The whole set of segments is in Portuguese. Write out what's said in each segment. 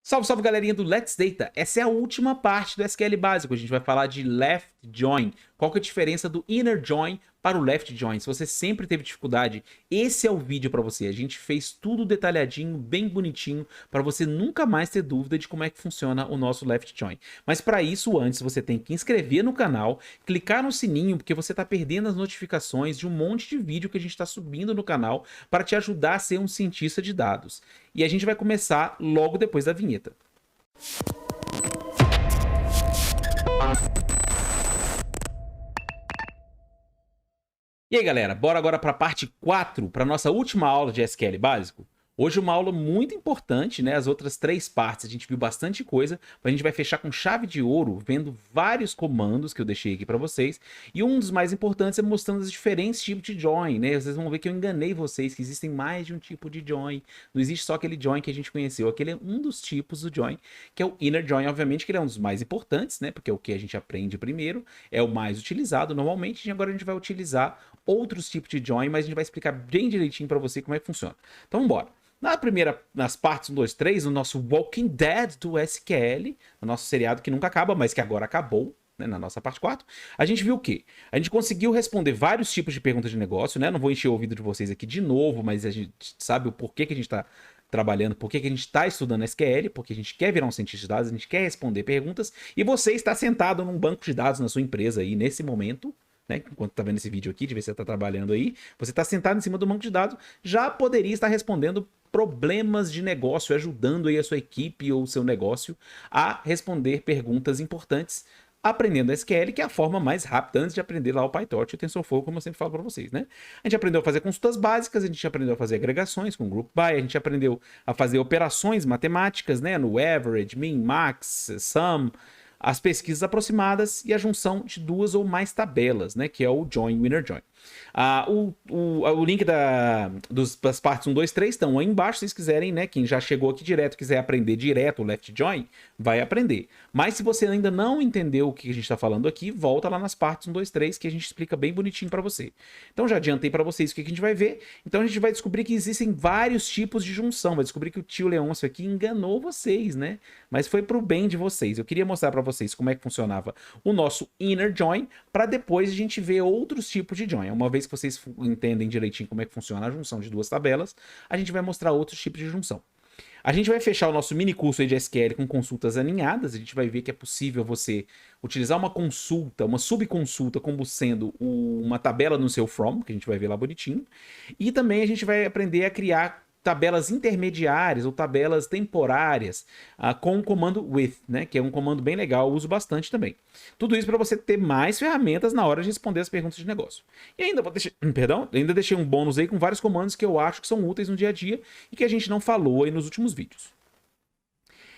Salve, salve galerinha do Let's Data! Essa é a última parte do SQL básico, a gente vai falar de Left Join. Qual que é a diferença do Inner Join para o Left Join? Se você sempre teve dificuldade, esse é o vídeo para você. A gente fez tudo detalhadinho, bem bonitinho, para você nunca mais ter dúvida de como é que funciona o nosso Left Join. Mas para isso, antes você tem que inscrever no canal, clicar no sininho, porque você está perdendo as notificações de um monte de vídeo que a gente está subindo no canal para te ajudar a ser um cientista de dados. E a gente vai começar logo depois da vinheta. E aí galera, bora agora para a parte 4, para nossa última aula de SQL básico. Hoje uma aula muito importante, né? As outras 3 partes a gente viu bastante coisa, a gente vai fechar com chave de ouro, vendo vários comandos que eu deixei aqui para vocês, e um dos mais importantes é mostrando os diferentes tipos de join, né? Vocês vão ver que eu enganei vocês, que existem mais de um tipo de join, não existe só aquele join que a gente conheceu, aquele é um dos tipos do join, que é o inner join, obviamente que ele é um dos mais importantes, né? Porque é o que a gente aprende primeiro, é o mais utilizado normalmente, e agora a gente vai utilizar outros tipos de join, mas a gente vai explicar bem direitinho para você como é que funciona. Então vamos embora. Nas partes 1, 2, 3, o nosso Walking Dead do SQL, o nosso seriado que nunca acaba, mas que agora acabou, né, na nossa parte 4, a gente viu o quê? A gente conseguiu responder vários tipos de perguntas de negócio, né? Não vou encher o ouvido de vocês aqui de novo, mas a gente sabe o porquê que a gente está trabalhando, porquê que a gente está estudando SQL, porque a gente quer virar um cientista de dados, a gente quer responder perguntas, e você está sentado num banco de dados na sua empresa aí, nesse momento, né, enquanto tá vendo esse vídeo aqui, de ver se você tá trabalhando aí, você está sentado em cima do banco de dados, já poderia estar respondendo problemas de negócio, ajudando aí a sua equipe ou o seu negócio a responder perguntas importantes, aprendendo SQL, que é a forma mais rápida antes de aprender lá o PyTorch e o TensorFlow, como eu sempre falo para vocês, né? A gente aprendeu a fazer consultas básicas, a gente aprendeu a fazer agregações com Group By, a gente aprendeu a fazer operações matemáticas, né, no average, min, max, sum, as pesquisas aproximadas e a junção de duas ou mais tabelas, né, que é o Join, Winner Join. O link das partes 1, 2, 3 estão aí embaixo, se vocês quiserem, né? Quem já chegou aqui direto, quiser aprender direto o Left Join, vai aprender. Mas se você ainda não entendeu o que a gente está falando aqui, volta lá nas partes 1, 2, 3, que a gente explica bem bonitinho para você. Então já adiantei para vocês o que a gente vai ver. Então a gente vai descobrir que existem vários tipos de junção, vai descobrir que o tio Leôncio aqui enganou vocês, né? Mas foi pro bem de vocês. Eu queria mostrar para vocês como é que funcionava o nosso Inner Join, para depois a gente ver outros tipos de join. Uma vez que vocês entendem direitinho como é que funciona a junção de duas tabelas, a gente vai mostrar outros tipos de junção. A gente vai fechar o nosso mini curso aí de SQL com consultas alinhadas. A gente vai ver que é possível você utilizar uma consulta, uma subconsulta como sendo uma tabela no seu from, que a gente vai ver lá bonitinho. E também a gente vai aprender a criar tabelas intermediárias ou tabelas temporárias com o comando with, né, que é um comando bem legal, eu uso bastante também. Tudo isso para você ter mais ferramentas na hora de responder as perguntas de negócio. E ainda vou deixar, ainda deixei um bônus aí com vários comandos que eu acho que são úteis no dia a dia e que a gente não falou aí nos últimos vídeos.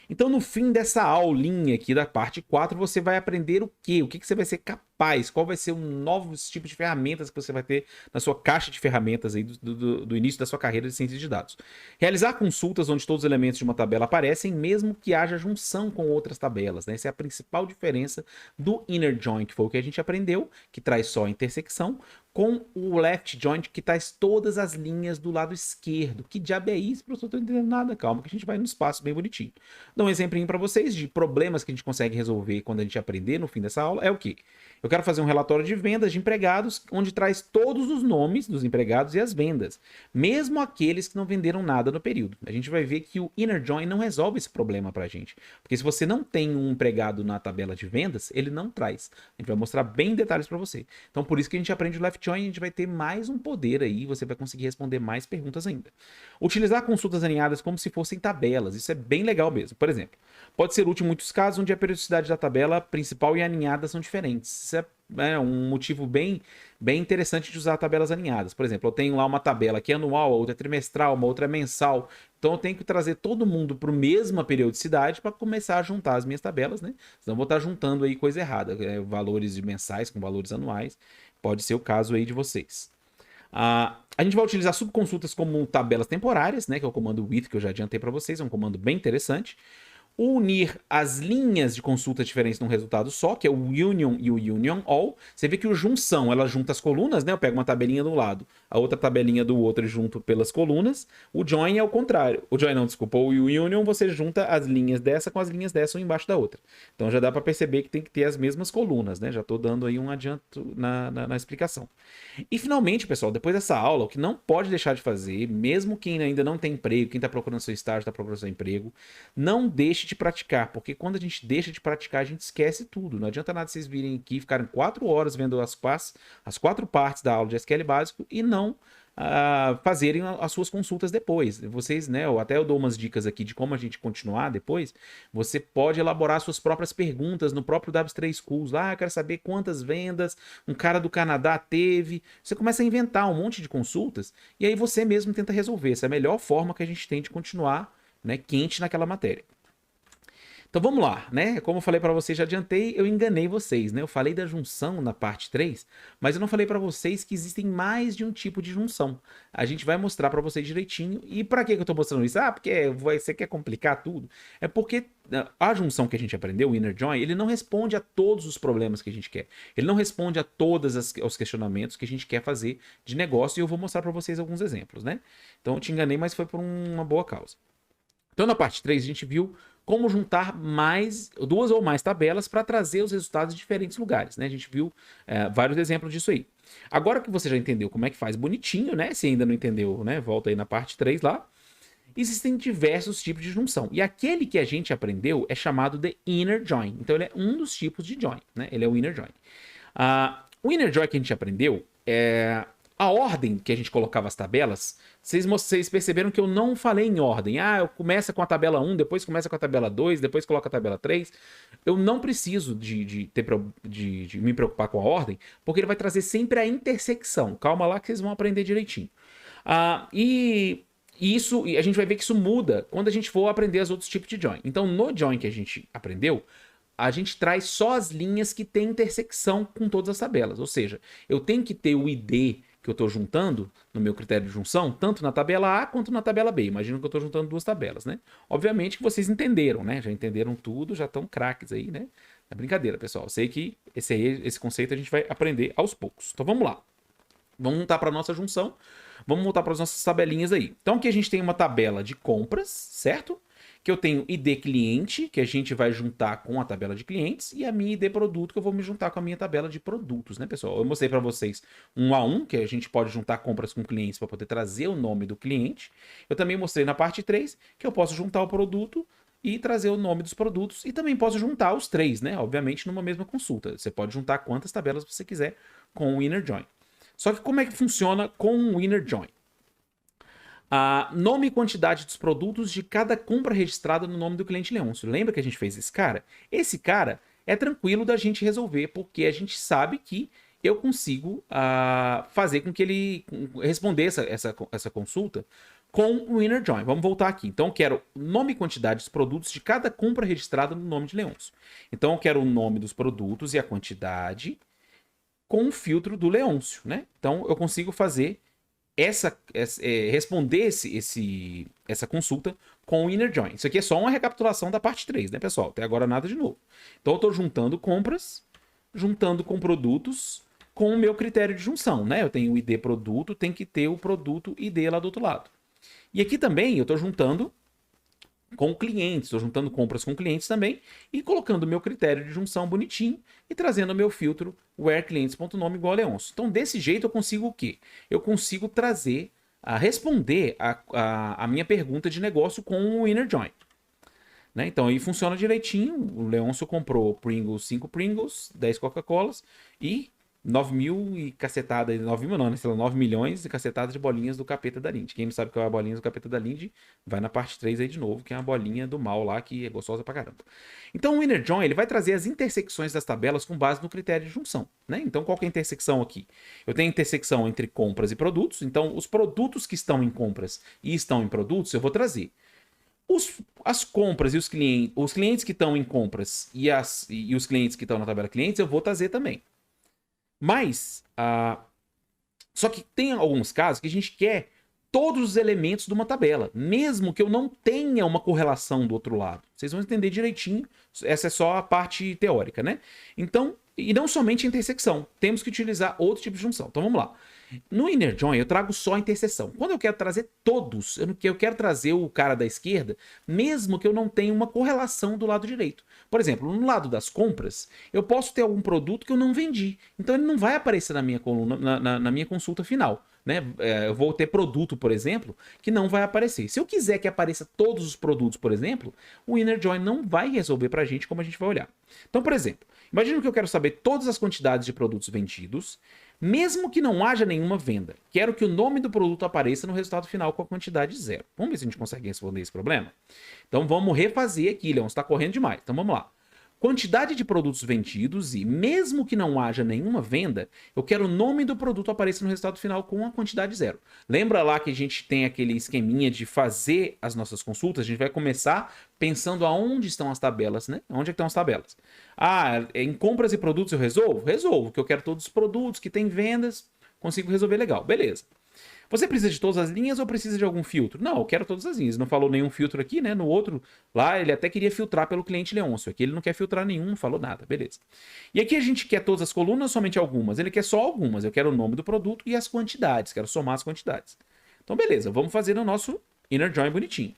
Então, no fim dessa aulinha aqui da parte 4, você vai aprender o quê? O que você vai ser capaz? Qual vai ser o novo tipo de ferramentas que você vai ter na sua caixa de ferramentas aí do início da sua carreira de ciência de dados? Realizar consultas onde todos os elementos de uma tabela aparecem, mesmo que haja junção com outras tabelas, né? Essa é a principal diferença do Inner Join, que foi o que a gente aprendeu, que traz só a intersecção, com o Left Join, que traz todas as linhas do lado esquerdo. Que diabo é isso, professor? Não tô entendendo nada. Calma, que a gente vai no espaço bem bonitinho. Dá um exemplinho para vocês de problemas que a gente consegue resolver quando a gente aprender no fim dessa aula. É o quê? Eu quero fazer um relatório de vendas de empregados, onde traz todos os nomes dos empregados e as vendas, mesmo aqueles que não venderam nada no período. A gente vai ver que o Inner Join não resolve esse problema para a gente, porque se você não tem um empregado na tabela de vendas, ele não traz. A gente vai mostrar bem detalhes para você. Então, por isso que a gente aprende o Left Join, a gente vai ter mais um poder aí, você vai conseguir responder mais perguntas ainda. Utilizar consultas alinhadas como se fossem tabelas, isso é bem legal mesmo. Por exemplo, pode ser útil em muitos casos onde a periodicidade da tabela principal e alinhada são diferentes. Isso é um motivo bem interessante de usar tabelas alinhadas. Por exemplo, eu tenho lá uma tabela que é anual, a outra é trimestral, uma outra é mensal. Então eu tenho que trazer todo mundo para a mesma periodicidade para começar a juntar as minhas tabelas, né? Senão eu vou estar juntando aí coisa errada, valores de mensais com valores anuais. Pode ser o caso aí de vocês. A gente vai utilizar subconsultas como tabelas temporárias, né? Que é o comando with, que eu já adiantei para vocês, é um comando bem interessante. unir as linhas de consulta diferentes num resultado só, que é o union e o union all. Você vê que o junção, ela junta as colunas, né? Eu pego uma tabelinha de um lado, a outra tabelinha do outro e junto pelas colunas. O join é o contrário. O join não, desculpa. O union você junta as linhas dessa com as linhas dessa, uma embaixo da outra. Então já dá para perceber que tem que ter as mesmas colunas, né? Já estou dando aí um adianto na explicação. E finalmente, pessoal, depois dessa aula, o que não pode deixar de fazer, mesmo quem ainda não tem emprego, quem está procurando seu estágio, está procurando seu emprego, não deixe de praticar, porque quando a gente deixa de praticar, a gente esquece tudo. Não adianta nada vocês virem aqui e ficarem 4 horas vendo as 4 partes da aula de SQL básico e não fazerem as suas consultas depois. Vocês, né, até eu dou umas dicas aqui de como a gente continuar depois. Você pode elaborar suas próprias perguntas no próprio W3 Schools. Lá, eu quero saber quantas vendas um cara do Canadá teve. Você começa a inventar um monte de consultas e aí você mesmo tenta resolver. Essa é a melhor forma que a gente tem de continuar, né, quente naquela matéria. Então vamos lá, né? Como eu falei para vocês, já adiantei, eu enganei vocês, né? Eu falei da junção na parte 3, mas eu não falei para vocês que existem mais de um tipo de junção. A gente vai mostrar para vocês direitinho. E para que eu tô mostrando isso? Ah, porque você quer complicar tudo? É porque a junção que a gente aprendeu, o inner join, ele não responde a todos os problemas que a gente quer. Ele não responde a todos os questionamentos que a gente quer fazer de negócio e eu vou mostrar para vocês alguns exemplos, né? Então eu te enganei, mas foi por uma boa causa. Então na parte 3 a gente viu como juntar duas ou mais tabelas para trazer os resultados de diferentes lugares, né? A gente viu vários exemplos disso aí. Agora que você já entendeu como é que faz bonitinho, né? Se ainda não entendeu, né? Volta aí na parte 3 lá. Existem diversos tipos de junção. E aquele que a gente aprendeu é chamado de inner join. Então ele é um dos tipos de join, né? Ele é o inner join. O inner join que a gente aprendeu é a ordem que a gente colocava as tabelas. Vocês perceberam que eu não falei em ordem. Eu começo com a tabela 1, depois começa com a tabela 2, depois coloco a tabela 3. Eu não preciso de me preocupar com a ordem, porque ele vai trazer sempre a intersecção. Calma lá que vocês vão aprender direitinho. E a gente vai ver que isso muda quando a gente for aprender os outros tipos de join. Então, no join que a gente aprendeu, a gente traz só as linhas que têm intersecção com todas as tabelas. Ou seja, eu tenho que ter o ID que eu estou juntando no meu critério de junção, tanto na tabela A quanto na tabela B. Imagina que eu estou juntando duas tabelas, né? Obviamente que vocês entenderam, né? Já entenderam tudo, já estão craques aí, né? É brincadeira, pessoal. Eu sei que esse conceito a gente vai aprender aos poucos. Então vamos lá. Vamos montar para nossa junção. Vamos montar para as nossas tabelinhas aí. Então aqui a gente tem uma tabela de compras, certo? Que eu tenho ID cliente, que a gente vai juntar com a tabela de clientes, e a minha ID produto, que eu vou me juntar com a minha tabela de produtos, né, pessoal? Eu mostrei para vocês um a um, que a gente pode juntar compras com clientes para poder trazer o nome do cliente. Eu também mostrei na parte 3 que eu posso juntar o produto e trazer o nome dos produtos, e também posso juntar os três, né? Obviamente, numa mesma consulta. Você pode juntar quantas tabelas você quiser com o inner join. Só que como é que funciona com o inner join? Nome e quantidade dos produtos de cada compra registrada no nome do cliente Leôncio. Lembra que a gente fez esse cara? Esse cara é tranquilo da gente resolver, porque a gente sabe que eu consigo fazer com que ele responder essa consulta com o inner join. Vamos voltar aqui. Então eu quero nome e quantidade dos produtos de cada compra registrada no nome de Leôncio. Então eu quero o nome dos produtos e a quantidade com o filtro do Leôncio, né? Então eu consigo fazer responder essa consulta com o inner join. Isso aqui é só uma recapitulação da parte 3, né, pessoal? Até agora nada de novo. Então eu estou juntando compras, juntando com produtos, com o meu critério de junção, né? Eu tenho o ID produto, tem que ter o produto ID lá do outro lado. E aqui também eu estou juntando com clientes, estou juntando compras com clientes também e colocando o meu critério de junção bonitinho e trazendo o meu filtro whereClients.nome igual a Leôncio. Então, desse jeito eu consigo o quê? Eu consigo responder a minha pergunta de negócio com o inner join. Né? Então, aí funciona direitinho. O Leôncio comprou Pringles, 5 Pringles, 10 Coca-Colas e 9 mil e cacetada, 9 mil não, né? 9 milhões e cacetadas de bolinhas do capeta da Lindy. Quem não sabe qual é a bolinha do capeta da Lindy, vai na parte 3 aí de novo, que é uma bolinha do mal lá, que é gostosa pra caramba. Então o inner join, ele vai trazer as intersecções das tabelas com base no critério de junção, né? Então qual que é a intersecção aqui? Eu tenho intersecção entre compras e produtos, então os produtos que estão em compras e estão em produtos, eu vou trazer. As compras e os clientes que estão em compras e os clientes que estão na tabela clientes, eu vou trazer também. Mas, só que tem alguns casos que a gente quer todos os elementos de uma tabela, mesmo que eu não tenha uma correlação do outro lado. Vocês vão entender direitinho. Essa é só a parte teórica, né? Então, e não somente a intersecção. Temos que utilizar outro tipo de junção. Então, vamos lá. No inner join, eu trago só a interseção. Quando eu quero trazer todos, eu quero trazer o cara da esquerda, mesmo que eu não tenha uma correlação do lado direito. Por exemplo, no lado das compras, eu posso ter algum produto que eu não vendi. Então, ele não vai aparecer na minha coluna, na minha consulta final. Né? Eu vou ter produto, por exemplo, que não vai aparecer. Se eu quiser que apareça todos os produtos, por exemplo, o inner join não vai resolver para a gente como a gente vai olhar. Então, por exemplo, imagina que eu quero saber todas as quantidades de produtos vendidos, mesmo que não haja nenhuma venda. Quero que o nome do produto apareça no resultado final com a quantidade 0. Vamos ver se a gente consegue responder esse problema? Então vamos refazer aqui, Leon, você está correndo demais. Então vamos lá. Quantidade de produtos vendidos e, mesmo que não haja nenhuma venda, eu quero o nome do produto apareça no resultado final com a quantidade 0. Lembra lá que a gente tem aquele esqueminha de fazer as nossas consultas? A gente vai começar pensando aonde estão as tabelas, né? Onde é que estão as tabelas? Ah, em compras e produtos eu resolvo? Resolvo, que eu quero todos os produtos que têm vendas, consigo resolver legal, beleza. Você precisa de todas as linhas ou precisa de algum filtro? Não, eu quero todas as linhas. Não falou nenhum filtro aqui, né? No outro, lá ele até queria filtrar pelo cliente Leôncio. Aqui ele não quer filtrar nenhum, não falou nada, beleza. E aqui a gente quer todas as colunas, somente algumas. Ele quer só algumas. Eu quero o nome do produto e as quantidades. Quero somar as quantidades. Então, beleza. Vamos fazer no nosso inner join bonitinho.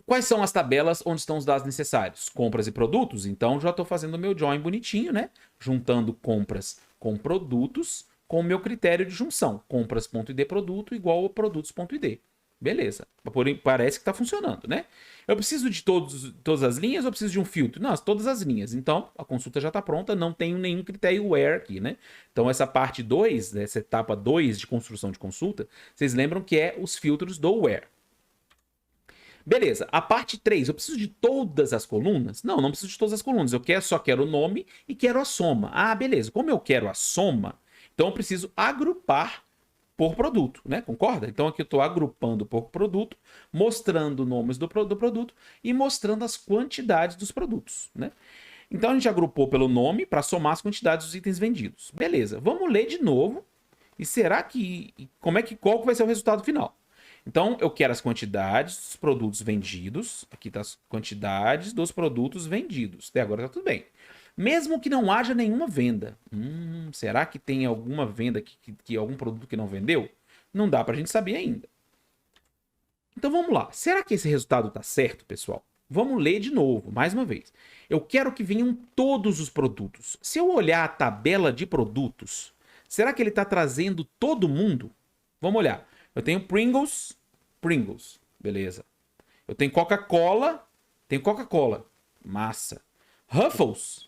Quais são as tabelas onde estão os dados necessários? Compras e produtos? Então, já estou fazendo o meu join bonitinho, né? Juntando compras com produtos com o meu critério de junção. Compras.id produto igual a produtos.id. Beleza. Parece que está funcionando, né? Eu preciso de todas as linhas ou eu preciso de um filtro? Não, todas as linhas. Então, a consulta já está pronta, não tenho nenhum critério where aqui, né? Então, essa parte 2, essa etapa 2 de construção de consulta, vocês lembram que é os filtros do where. Beleza, a parte 3, eu preciso de todas as colunas? Não, não preciso de todas as colunas, só quero o nome e quero a soma. Ah, beleza, como eu quero a soma, então eu preciso agrupar por produto, né? Concorda? Então aqui eu estou agrupando por produto, mostrando nomes do produto e mostrando as quantidades dos produtos, né? Então a gente agrupou pelo nome para somar as quantidades dos itens vendidos. Beleza, vamos ler de novo. E será que... qual vai ser o resultado final? Então, eu quero as quantidades dos produtos vendidos. Aqui está as quantidades dos produtos vendidos. Até agora está tudo bem. Mesmo que não haja nenhuma venda. Será que tem alguma venda, algum produto que não vendeu? Não dá para a gente saber ainda. Então, vamos lá. Será que esse resultado está certo, pessoal? Vamos ler de novo, mais uma vez. Eu quero que venham todos os produtos. Se eu olhar a tabela de produtos, será que ele está trazendo todo mundo? Vamos olhar. Eu tenho Pringles, beleza. Eu tenho Coca-Cola, massa. Ruffles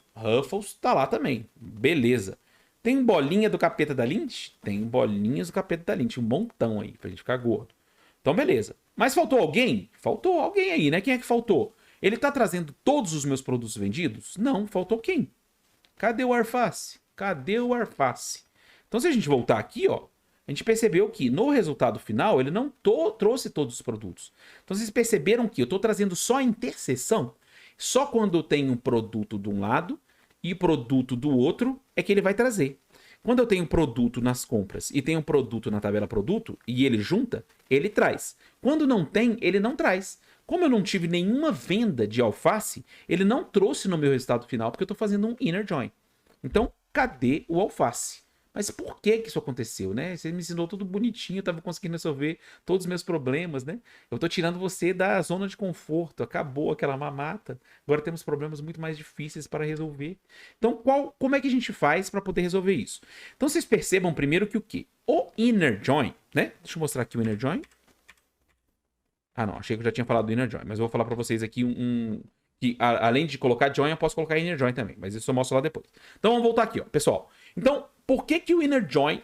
tá lá também, beleza. Tem bolinha do capeta da Lindt? Tem bolinhas do capeta da Lindt, um montão aí, pra gente ficar gordo. Então, beleza. Mas faltou alguém? Faltou alguém aí, né? Quem é que faltou? Ele tá trazendo todos os meus produtos vendidos? Não, faltou quem? Cadê o Arface? Então, se a gente voltar aqui, ó, a gente percebeu que no resultado final ele não trouxe todos os produtos. Então vocês perceberam que eu estou trazendo só a interseção. Só quando eu tenho um produto de um lado e produto do outro é que ele vai trazer. Quando eu tenho produto nas compras e tenho produto na tabela produto e ele junta, ele traz. Quando não tem, ele não traz. Como eu não tive nenhuma venda de alface, ele não trouxe no meu resultado final porque eu estou fazendo um inner join. Então, cadê o alface? Mas por que isso aconteceu, né? Você me ensinou tudo bonitinho, eu tava conseguindo resolver todos os meus problemas, né? Eu tô tirando você da zona de conforto, acabou aquela mamata. Agora temos problemas muito mais difíceis para resolver. Então, como é que a gente faz para poder resolver isso? Então, vocês percebam primeiro que o quê? O inner join, né? Deixa eu mostrar aqui o inner join. Ah, não, achei que eu já tinha falado do inner join, mas eu vou falar para vocês aqui que além de colocar join, eu posso colocar inner join também, mas isso eu mostro lá depois. Então, vamos voltar aqui, ó, pessoal. Então, por que o inner join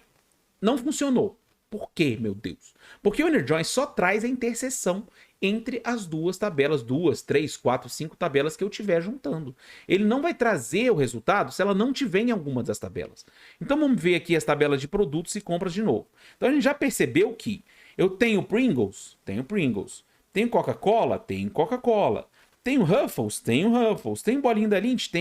não funcionou? Por quê, meu Deus? Porque o inner join só traz a interseção entre as duas tabelas, 2, 3, 4, 5 tabelas que eu estiver juntando. Ele não vai trazer o resultado se ela não tiver em alguma das tabelas. Então vamos ver aqui as tabelas de produtos e compras de novo. Então a gente já percebeu que eu tenho Pringles, tenho Coca-Cola, tenho Ruffles, tem bolinha da Lindt,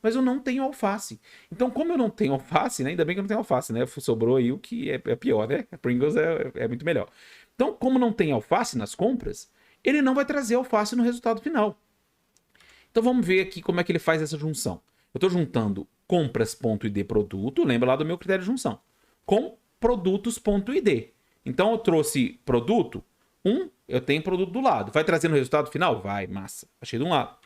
mas eu não tenho alface. Então, como eu não tenho alface, né? Ainda bem que eu não tenho alface, né? Sobrou aí o que é pior, né? Pringles é muito melhor. Então, como não tem alface nas compras, ele não vai trazer alface no resultado final. Então vamos ver aqui como é que ele faz essa junção. Eu estou juntando compras.id produto, lembra lá do meu critério de junção, com produtos.id. Então eu trouxe produto 1, eu tenho produto do lado. Vai trazer no resultado final? Vai, massa. Achei de um lado.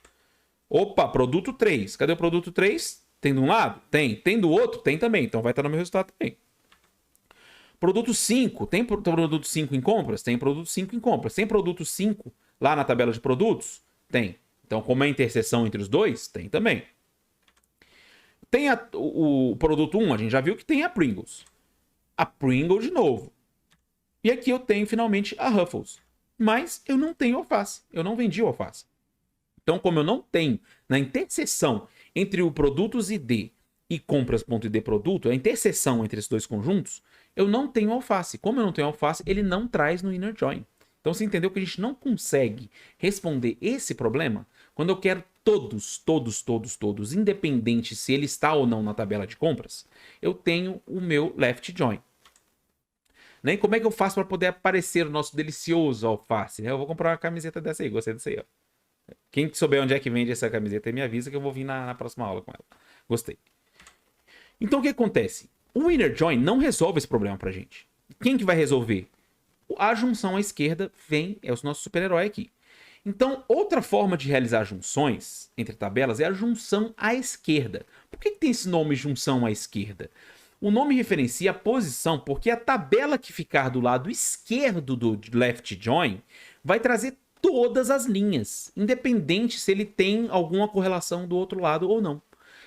Opa, produto 3. Cadê o produto 3? Tem de um lado? Tem. Tem do outro? Tem também. Então vai estar no meu resultado também. Produto 5. Tem produto 5 em compras? Tem produto 5 em compras. Tem produto 5 lá na tabela de produtos? Tem. Então, como é a interseção entre os dois? Tem também. Tem o produto 1, a gente já viu que tem a Pringles. A Pringles de novo. E aqui eu tenho finalmente a Ruffles. Mas eu não tenho alface. Eu não vendi o alface. Então, como eu não tenho na interseção entre o produtos ID e compras.id produto, a interseção entre esses dois conjuntos, eu não tenho alface. Como eu não tenho alface, ele não traz no inner join. Então, você entendeu que a gente não consegue responder esse problema quando eu quero todos, independente se ele está ou não na tabela de compras, eu tenho o meu left join. Né? E como é que eu faço para poder aparecer o nosso delicioso alface? Eu vou comprar uma camiseta dessa aí, gostei dessa aí, ó. Quem souber onde é que vende essa camiseta, me avisa que eu vou vir na próxima aula com ela. Gostei. Então o que acontece? O inner join não resolve esse problema pra gente. Quem que vai resolver? A junção à esquerda é o nosso super-herói aqui. Então, outra forma de realizar junções entre tabelas é a junção à esquerda. Por que tem esse nome junção à esquerda? O nome referencia a posição porque a tabela que ficar do lado esquerdo do left join vai trazer todas as linhas, independente se ele tem alguma correlação do outro lado ou não.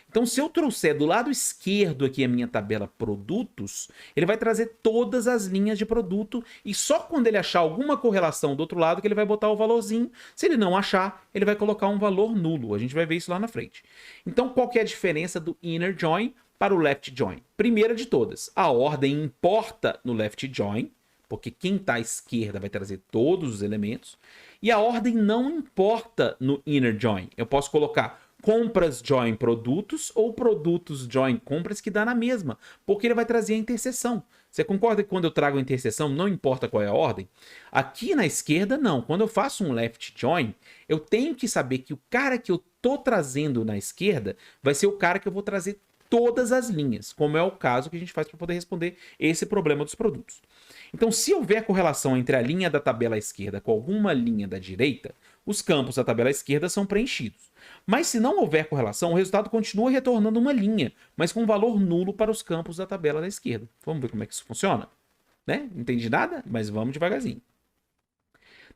Então, se eu trouxer do lado esquerdo aqui a minha tabela produtos, ele vai trazer todas as linhas de produto e só quando ele achar alguma correlação do outro lado que ele vai botar o valorzinho. Se ele não achar, ele vai colocar um valor nulo. A gente vai ver isso lá na frente. Então, qual que é a diferença do inner join para o left join? Primeira de todas, a ordem importa no left join, porque quem está à esquerda vai trazer todos os elementos, e a ordem não importa no inner join. Eu posso colocar compras join produtos ou produtos join compras, que dá na mesma, porque ele vai trazer a interseção. Você concorda que quando eu trago a interseção, não importa qual é a ordem? Aqui na esquerda, não. Quando eu faço um left join, eu tenho que saber que o cara que eu tô trazendo na esquerda vai ser o cara que eu vou trazer todas as linhas, como é o caso que a gente faz para poder responder esse problema dos produtos. Então, se houver correlação entre a linha da tabela esquerda com alguma linha da direita, os campos da tabela esquerda são preenchidos. Mas se não houver correlação, o resultado continua retornando uma linha, mas com valor nulo para os campos da tabela da esquerda. Vamos ver como é que isso funciona? Né? Não entendi nada, mas vamos devagarzinho.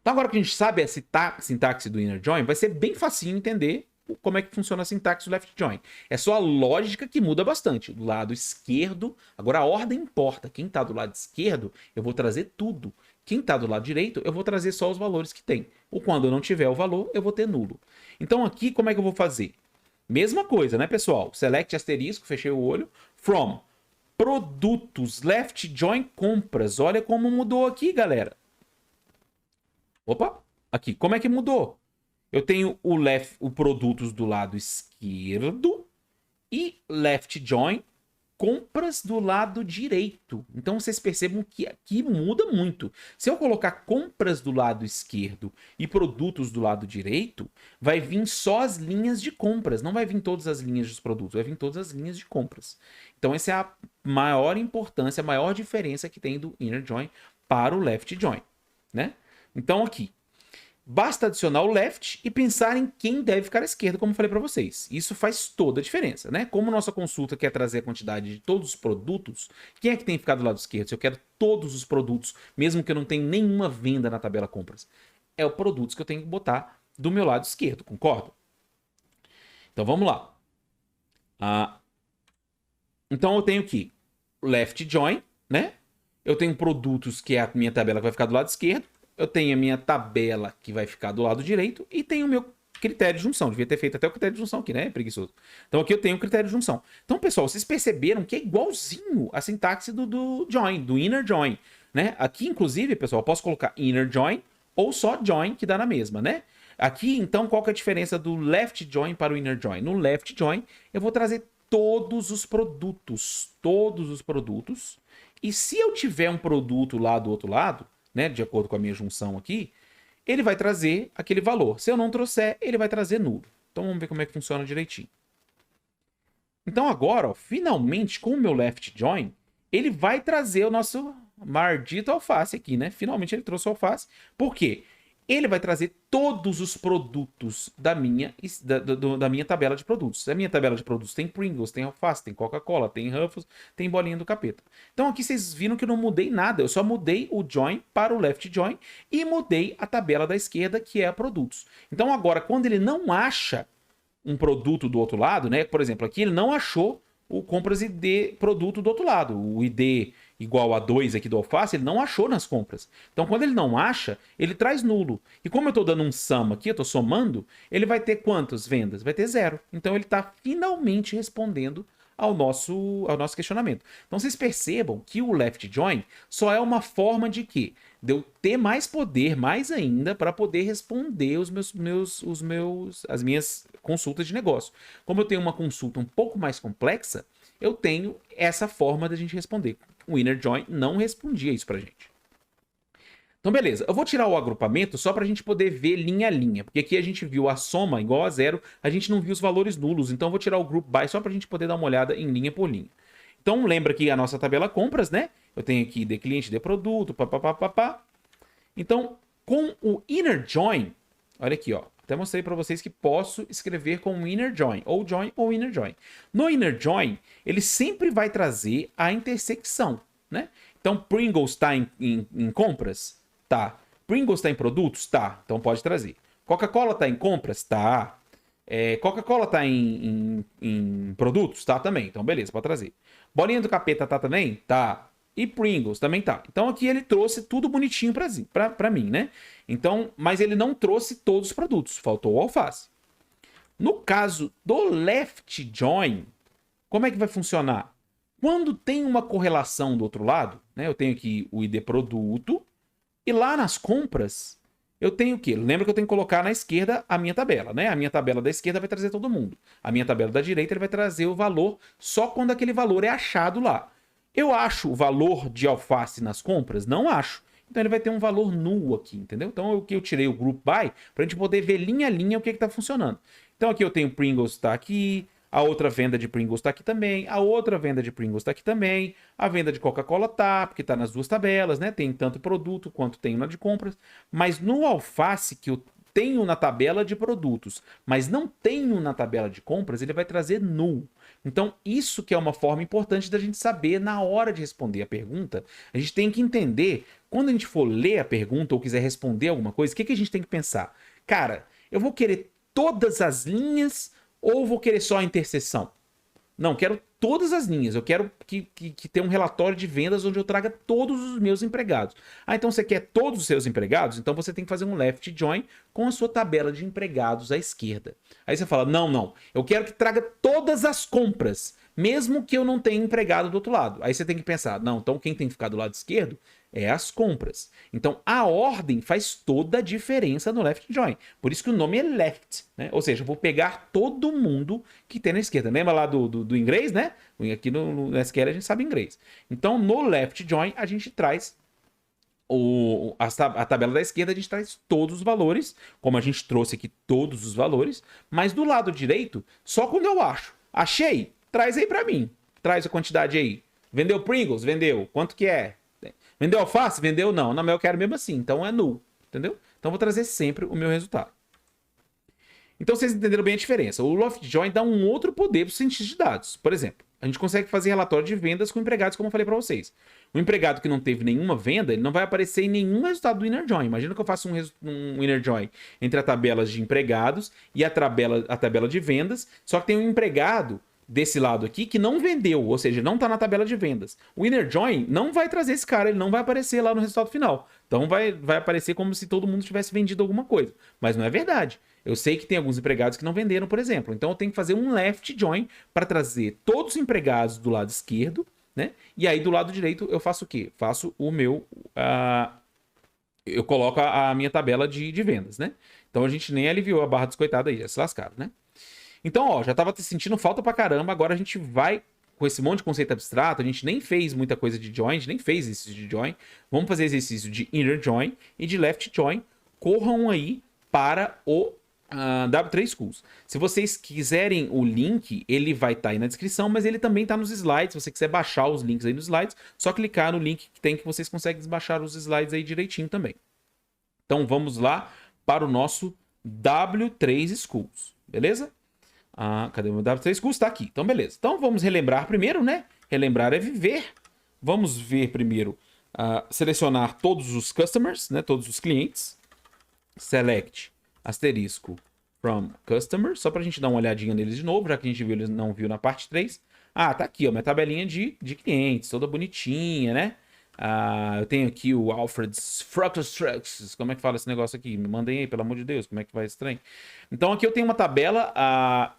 Então agora que a gente sabe a sintaxe do inner join, vai ser bem facinho entender como é que funciona a sintaxe do left join. É só a lógica que muda bastante. Do lado esquerdo, agora a ordem importa. Quem está do lado esquerdo, eu vou trazer tudo. Quem está do lado direito, eu vou trazer só os valores que tem. Ou quando eu não tiver o valor, eu vou ter nulo. Então aqui, como é que eu vou fazer? Mesma coisa, né, pessoal? Select asterisco, fechei o olho. From produtos, left join compras. Olha como mudou aqui, galera. Opa, aqui, como é que mudou? Eu tenho o produtos do lado esquerdo e left join compras do lado direito. Então vocês percebam que aqui muda muito. Se eu colocar compras do lado esquerdo e produtos do lado direito, vai vir só as linhas de compras, não vai vir todas as linhas dos produtos, vai vir todas as linhas de compras. Então essa é a maior importância, a maior diferença que tem do inner join para o left join, né? Então aqui, basta adicionar o left e pensar em quem deve ficar à esquerda, como eu falei para vocês. Isso faz toda a diferença, né? Como nossa consulta quer trazer a quantidade de todos os produtos, quem é que tem que ficar do lado esquerdo? Se eu quero todos os produtos, mesmo que eu não tenha nenhuma venda na tabela compras, é o produtos que eu tenho que botar do meu lado esquerdo, concorda? Então vamos lá. Então eu tenho aqui left join, né? Eu tenho produtos, que é a minha tabela que vai ficar do lado esquerdo. Eu tenho a minha tabela que vai ficar do lado direito e tenho o meu critério de junção. Devia ter feito até o critério de junção aqui, né? Preguiçoso. Então aqui eu tenho o critério de junção. Então, pessoal, vocês perceberam que é igualzinho a sintaxe do join, do inner join, né? Aqui, inclusive, pessoal, eu posso colocar inner join ou só join, que dá na mesma, né? Aqui, então, qual que é a diferença do left join para o inner join? No left join, eu vou trazer todos os produtos. E se eu tiver um produto lá do outro lado, né, de acordo com a minha junção aqui, ele vai trazer aquele valor. Se eu não trouxer, ele vai trazer nulo. Então vamos ver como é que funciona direitinho. Então agora, ó, finalmente, com o meu left join, ele vai trazer o nosso maldito alface aqui, né? Finalmente ele trouxe o alface. Por quê? Ele vai trazer todos os produtos da minha tabela de produtos. A minha tabela de produtos tem Pringles, tem alface, tem Coca-Cola, tem Ruffles, tem bolinha do capeta. Então aqui vocês viram que eu não mudei nada. Eu só mudei o join para o left join e mudei a tabela da esquerda, que é a produtos. Então agora, quando ele não acha um produto do outro lado, né? Por exemplo, aqui ele não achou o compras ID produto do outro lado. O ID igual a 2 aqui do alface, ele não achou nas compras. Então, quando ele não acha, ele traz nulo. E como eu estou dando um sum aqui, eu estou somando, ele vai ter quantas vendas? Vai ter 0. Então, ele está finalmente respondendo ao nosso questionamento. Então, vocês percebam que o left join só é uma forma de quê? De eu ter mais poder, mais ainda, para poder responder as minhas consultas de negócio. Como eu tenho uma consulta um pouco mais complexa, eu tenho essa forma da gente responder. O inner join não respondia isso pra gente. Então, beleza. Eu vou tirar o agrupamento só pra gente poder ver linha a linha. Porque aqui a gente viu a soma igual a 0, a gente não viu os valores nulos. Então, eu vou tirar o group by só pra gente poder dar uma olhada em linha por linha. Então, lembra que a nossa tabela compras, né? Eu tenho aqui de cliente, de produto, papapá. Então, com o inner join, olha aqui, ó. Até mostrei para vocês que posso escrever com o inner join, ou inner join. No inner join, ele sempre vai trazer a intersecção, né? Então, Pringles está em compras? Tá. Pringles está em produtos? Tá. Então, pode trazer. Coca-Cola está em compras? Tá. Coca-Cola está em produtos? Tá também. Então, beleza, pode trazer. Bolinha do capeta tá também? Tá. E Pringles também tá. Então aqui ele trouxe tudo bonitinho pra mim, né? Então, mas ele não trouxe todos os produtos. Faltou o alface. No caso do left join, como é que vai funcionar? Quando tem uma correlação do outro lado, né? Eu tenho aqui o ID produto. E lá nas compras, eu tenho o quê? Lembra que eu tenho que colocar na esquerda a minha tabela, né? A minha tabela da esquerda vai trazer todo mundo. A minha tabela da direita ele vai trazer o valor só quando aquele valor é achado lá. Eu acho o valor de alface nas compras? Não acho. Então ele vai ter um valor nulo aqui, entendeu? Então eu tirei o group by para a gente poder ver linha a linha o que está funcionando. Então aqui eu tenho Pringles está aqui, a outra venda de Pringles está aqui também, a outra venda de Pringles está aqui também, a venda de Coca-Cola tá, porque está nas duas tabelas, né? Tem tanto produto quanto tem na de compras. Mas no alface que eu tenho na tabela de produtos, mas não tenho na tabela de compras, ele vai trazer null. Então, isso que é uma forma importante da gente saber na hora de responder a pergunta. A gente tem que entender, quando a gente for ler a pergunta ou quiser responder alguma coisa, o que a gente tem que pensar? Cara, eu vou querer todas as linhas ou vou querer só a interseção? Não, quero todas as linhas. Eu quero que tenha um relatório de vendas onde eu traga todos os meus empregados. Ah, então você quer todos os seus empregados? Então você tem que fazer um left join com a sua tabela de empregados à esquerda. Aí você fala, não. Eu quero que traga todas as compras, mesmo que eu não tenha empregado do outro lado. Aí você tem que pensar, não, então quem tem que ficar do lado esquerdo é as compras. Então, a ordem faz toda a diferença no left join. Por isso que o nome é left, né? Ou seja, eu vou pegar todo mundo que tem na esquerda. Lembra lá do inglês, né? Aqui no SQL a gente sabe inglês. Então, no left join, a gente traz a tabela da esquerda, a gente traz todos os valores, como a gente trouxe aqui todos os valores, mas do lado direito, só quando eu acho. Achei? Traz aí para mim. Traz a quantidade aí. Vendeu Pringles? Vendeu. Quanto que é? Vendeu alface? Vendeu não. Não, mas eu quero mesmo assim. Então é null. Entendeu? Então eu vou trazer sempre o meu resultado. Então vocês entenderam bem a diferença. O left join dá um outro poder para os cientistas de dados. Por exemplo, a gente consegue fazer relatório de vendas com empregados, como eu falei para vocês. O empregado que não teve nenhuma venda, ele não vai aparecer em nenhum resultado do inner join. Imagina que eu faço um inner join entre as tabelas de empregados e a tabela de vendas, só que tem um empregado desse lado aqui que não vendeu, ou seja, não está na tabela de vendas. O inner join não vai trazer esse cara, ele não vai aparecer lá no resultado final. Então vai aparecer como se todo mundo tivesse vendido alguma coisa. Mas não é verdade. Eu sei que tem alguns empregados que não venderam, por exemplo. Então eu tenho que fazer um left join para trazer todos os empregados do lado esquerdo, né? E aí do lado direito eu faço o quê? Faço o meu... eu coloco a minha tabela de vendas, né? Então a gente nem aliviou a barra dos coitados aí, já se lascaram, né? Então, ó, já tava sentindo falta pra caramba, agora a gente vai com esse monte de conceito abstrato, a gente nem fez muita coisa de join, a gente nem fez exercício de join, vamos fazer exercício de inner join e de left join corram aí para o W3 Schools. Se vocês quiserem o link, ele vai estar aí na descrição, mas ele também está nos slides. Se você quiser baixar os links aí nos slides, só clicar no link que tem que vocês conseguem baixar os slides aí direitinho também. Então vamos lá para o nosso W3 Schools, beleza? Cadê o meu W3 Schools? Tá aqui, então beleza. Então vamos relembrar primeiro, né? Relembrar é viver. Vamos ver primeiro, selecionar todos os customers, né? Todos os clientes. Select asterisco from customer, só para a gente dar uma olhadinha neles de novo, já que a gente viu, não viu na parte 3. Tá aqui, ó, minha tabelinha de clientes, toda bonitinha, né? Eu tenho aqui o Alfred's Fructus. Como é que fala esse negócio aqui? Me mandem aí, pelo amor de Deus, como é que vai esse trem? Então aqui eu tenho uma tabela.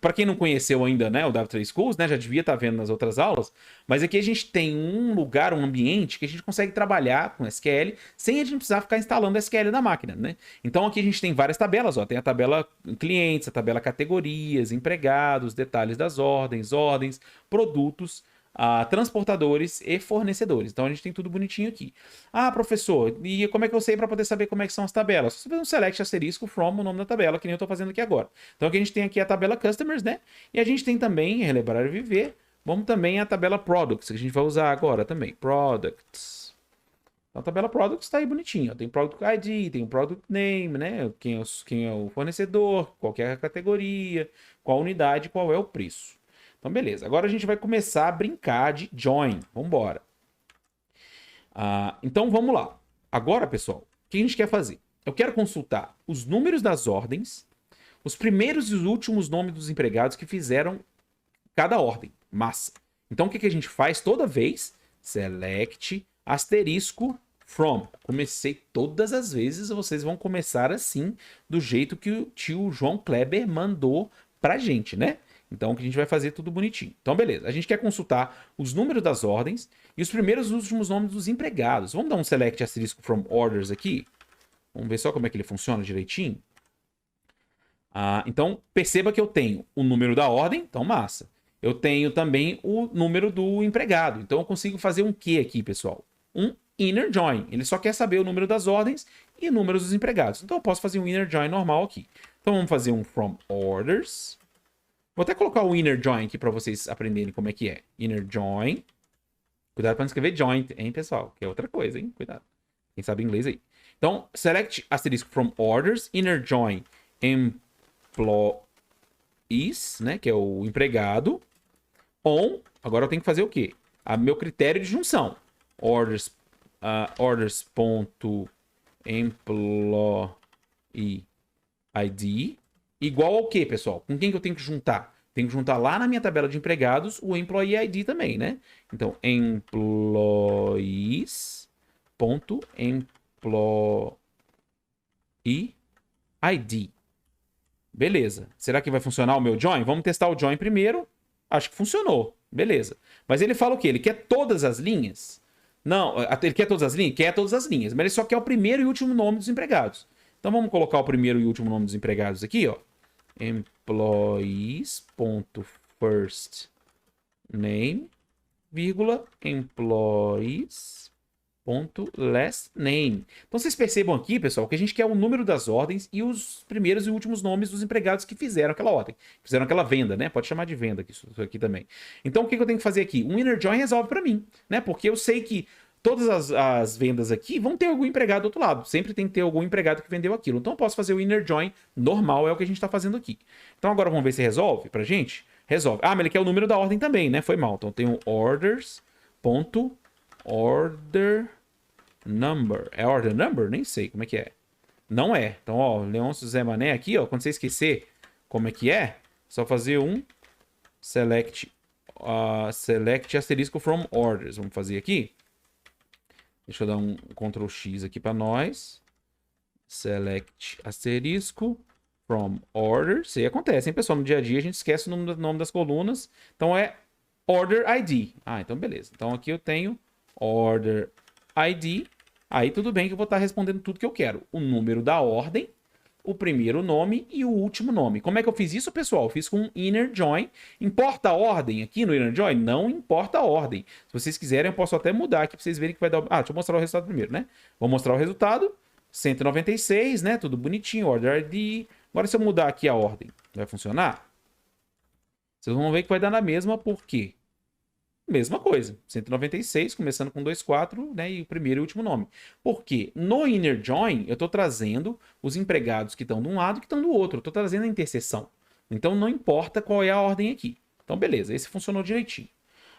Para quem não conheceu ainda, né, o W3 Schools, né, já devia estar vendo nas outras aulas, mas aqui a gente tem um lugar, um ambiente que a gente consegue trabalhar com SQL sem a gente precisar ficar instalando SQL na máquina, né? Então aqui a gente tem várias tabelas, ó, tem a tabela clientes, a tabela categorias, empregados, detalhes das ordens, produtos, transportadores e fornecedores. Então a gente tem tudo bonitinho aqui. Professor, e como é que eu sei para poder saber como é que são as tabelas? Você faz um select asterisco from o nome da tabela, que nem eu estou fazendo aqui agora. Então aqui a gente tem aqui a tabela customers, né? E a gente tem também, relembrar e viver, vamos também a tabela products, que a gente vai usar agora também. Products. Então a tabela products está aí bonitinho. Tem product ID, tem o product name, né? Quem é o fornecedor, qual é a categoria, qual a unidade, qual é o preço. Então, beleza. Agora a gente vai começar a brincar de join. Vamos embora. Então, vamos lá. Agora, pessoal, o que a gente quer fazer? Eu quero consultar os números das ordens, os primeiros e os últimos nomes dos empregados que fizeram cada ordem. Massa. Então, o que a gente faz toda vez? Select asterisco from. Comecei todas as vezes, vocês vão começar assim, do jeito que o tio João Kleber mandou pra gente, né? Então, que a gente vai fazer tudo bonitinho. Então, beleza. A gente quer consultar os números das ordens e os primeiros e últimos nomes dos empregados. Vamos dar um select asterisco from orders aqui. Vamos ver só como é que ele funciona direitinho. Então, perceba que eu tenho o número da ordem. Então, massa. Eu tenho também o número do empregado. Então, eu consigo fazer um quê aqui, pessoal? Um inner join. Ele só quer saber o número das ordens e números dos empregados. Então, eu posso fazer um inner join normal aqui. Então, vamos fazer um from orders. Vou até colocar o inner join aqui para vocês aprenderem como é que é. Inner join. Cuidado para não escrever joint, hein, pessoal? Que é outra coisa, hein? Cuidado. Quem sabe inglês aí. Então, select asterisco from orders. Inner join employees, né? Que é o empregado. On. Agora eu tenho que fazer o quê? Meu critério de junção. Orders.employee ID. Igual ao quê, pessoal? Com quem que eu tenho que juntar? Tenho que juntar lá na minha tabela de empregados o Employee ID também, né? Então, employees.employee ID. Beleza. Será que vai funcionar o meu join? Vamos testar o join primeiro. Acho que funcionou. Beleza. Mas ele fala o quê? Ele quer todas as linhas? Não, ele quer todas as linhas? Quer todas as linhas. Mas ele só quer o primeiro e último nome dos empregados. Então vamos colocar o primeiro e último nome dos empregados aqui, ó. Employees.first name, vírgula, employees.last name. Então vocês percebam aqui, pessoal, que a gente quer o número das ordens e os primeiros e últimos nomes dos empregados que fizeram aquela ordem. Fizeram aquela venda, né? Pode chamar de venda isso aqui também. Então o que eu tenho que fazer aqui? Um inner join resolve para mim, né? Porque eu sei que todas as vendas aqui vão ter algum empregado do outro lado. Sempre tem que ter algum empregado que vendeu aquilo. Então eu posso fazer o inner join normal, é o que a gente está fazendo aqui. Então agora vamos ver se resolve pra gente. Resolve. Mas ele quer o número da ordem também, né? Foi mal. Então tem o orders.order number. É order number? Nem sei como é que é. Não é. Então, ó, Leôncio Zé Mané aqui, ó. Quando você esquecer como é que é, só fazer um select asterisco from orders. Vamos fazer aqui. Deixa eu dar um Ctrl X aqui para nós. Select asterisco from orders. Isso aí acontece, hein, pessoal? No dia a dia a gente esquece o nome das colunas. Então é order ID. Então beleza. Então aqui eu tenho order ID. Aí tudo bem que eu vou estar respondendo tudo que eu quero. O número da ordem, o primeiro nome e o último nome. Como é que eu fiz isso, pessoal? Eu fiz com um inner join. Importa a ordem aqui no inner join? Não importa a ordem. Se vocês quiserem, eu posso até mudar aqui para vocês verem que vai dar... deixa eu mostrar o resultado primeiro, né? Vou mostrar o resultado. 196, né? Tudo bonitinho, order ID. Agora, se eu mudar aqui a ordem, vai funcionar? Vocês vão ver que vai dar na mesma, por quê? Mesma coisa, 196, começando com 24, né, e o primeiro e último nome. Porque no inner join, eu estou trazendo os empregados que estão de um lado e que estão do outro. Eu estou trazendo a interseção. Então, não importa qual é a ordem aqui. Então, beleza, esse funcionou direitinho.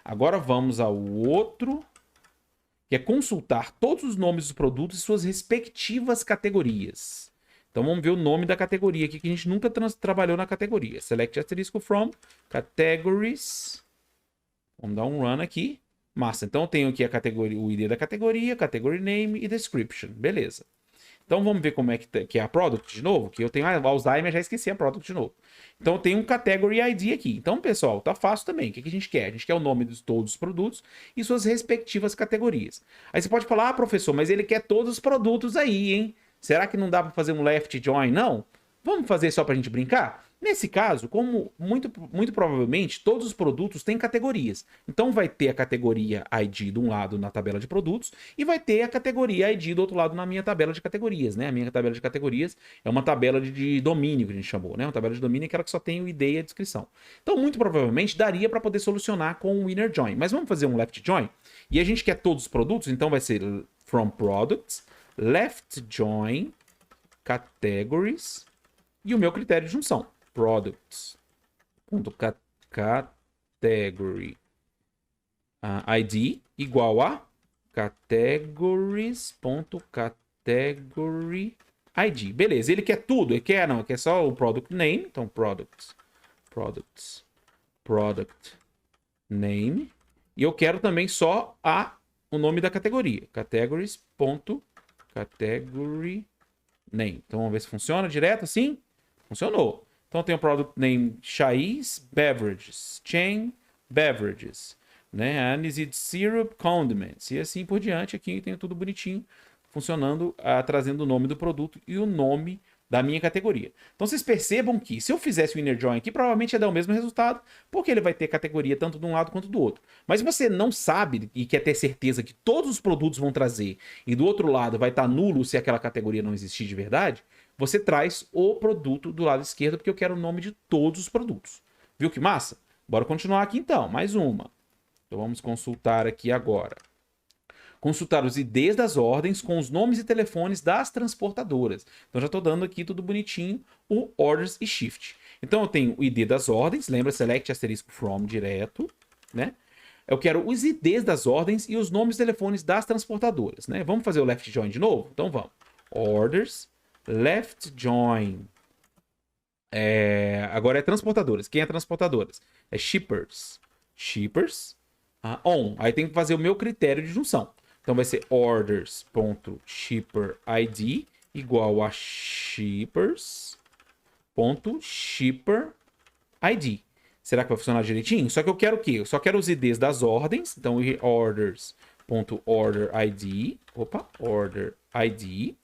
Agora, vamos ao outro, que é consultar todos os nomes dos produtos e suas respectivas categorias. Então, vamos ver o nome da categoria aqui, que a gente nunca trabalhou na categoria. Select asterisco from, categories... Vamos dar um run aqui. Massa. Então, eu tenho aqui a categoria, o ID da categoria, category name e description. Beleza. Então, vamos ver como é que é a product de novo. Que eu tenho Alzheimer, já esqueci a product de novo. Então, eu tenho um category ID aqui. Então, pessoal, tá fácil também. O que a gente quer? A gente quer o nome de todos os produtos e suas respectivas categorias. Aí você pode falar, professor, mas ele quer todos os produtos aí, hein? Será que não dá para fazer um left join? Não? Vamos fazer só para a gente brincar? Nesse caso, como muito provavelmente todos os produtos têm categorias. Então vai ter a categoria ID de um lado na tabela de produtos e vai ter a categoria ID do outro lado na minha tabela de categorias, né? A minha tabela de categorias é uma tabela de domínio que a gente chamou, né? Uma tabela de domínio é aquela que só tem o ID e a descrição. Então muito provavelmente daria para poder solucionar com o inner join. Mas vamos fazer um left join? E a gente quer todos os produtos, então vai ser from products, left join, categories e o meu critério de junção. Products.category ID igual a categories.category ID. Beleza, ele quer tudo, ele quer só o product name, então products, product name, e eu quero também só o nome da categoria, categories.category name. Então vamos ver se funciona direto assim. Funcionou. Então tem o product name Chais Beverages, Chain Beverages, né? Aniseed Syrup Condiments e assim por diante. Aqui tem tudo bonitinho, funcionando, trazendo o nome do produto e o nome da minha categoria. Então vocês percebam que se eu fizesse o inner join aqui, provavelmente ia dar o mesmo resultado, porque ele vai ter categoria tanto de um lado quanto do outro. Mas se você não sabe e quer ter certeza que todos os produtos vão trazer e do outro lado vai estar nulo se aquela categoria não existir de verdade, você traz o produto do lado esquerdo, porque eu quero o nome de todos os produtos. Viu que massa? Bora continuar aqui então, mais uma. Então vamos consultar aqui agora. Consultar os IDs das ordens com os nomes e telefones das transportadoras. Então já estou dando aqui tudo bonitinho, o orders e shift. Então eu tenho o ID das ordens, lembra, select asterisco from direto, né? Eu quero os IDs das ordens e os nomes e telefones das transportadoras, né? Vamos fazer o left join de novo? Então vamos. Orders, left join. Agora é transportadoras. Quem é transportadoras? É shippers. Shippers on. Aí tem que fazer o meu critério de junção. Então vai ser orders.shipperID igual a shippers.shipperID. Será que vai funcionar direitinho? Só que eu quero o quê? Eu só quero os IDs das ordens. Então orders.orderID. orderID.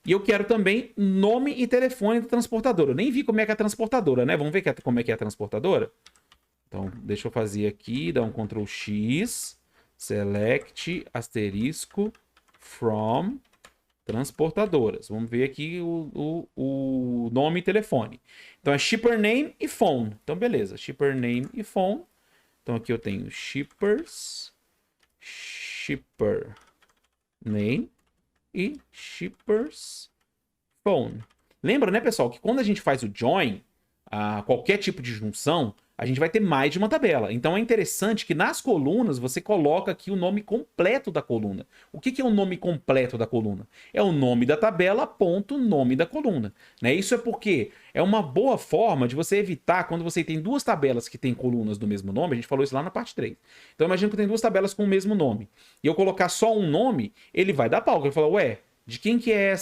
E eu quero também nome e telefone da transportadora. Eu nem vi como é que é a transportadora, né? Vamos ver como é que é a transportadora? Então, deixa eu fazer aqui, dar um Ctrl X, select, asterisco, from, transportadoras. Vamos ver aqui o nome e telefone. Então, é shipper name e phone. Então, beleza, shipper name e phone. Então, aqui eu tenho shippers, shipper name e shippers phone. Lembra, né, pessoal, que quando a gente faz o join, qualquer tipo de junção, a gente vai ter mais de uma tabela. Então é interessante que nas colunas você coloca aqui o nome completo da coluna. O que é o nome completo da coluna? É o nome da tabela, ponto, nome da coluna. Né? Isso é porque é uma boa forma de você evitar quando você tem duas tabelas que têm colunas do mesmo nome. A gente falou isso lá na parte 3. Então imagina que eu tenho duas tabelas com o mesmo nome. E eu colocar só um nome, ele vai dar pau. Ele vai falar, ué, de quem que é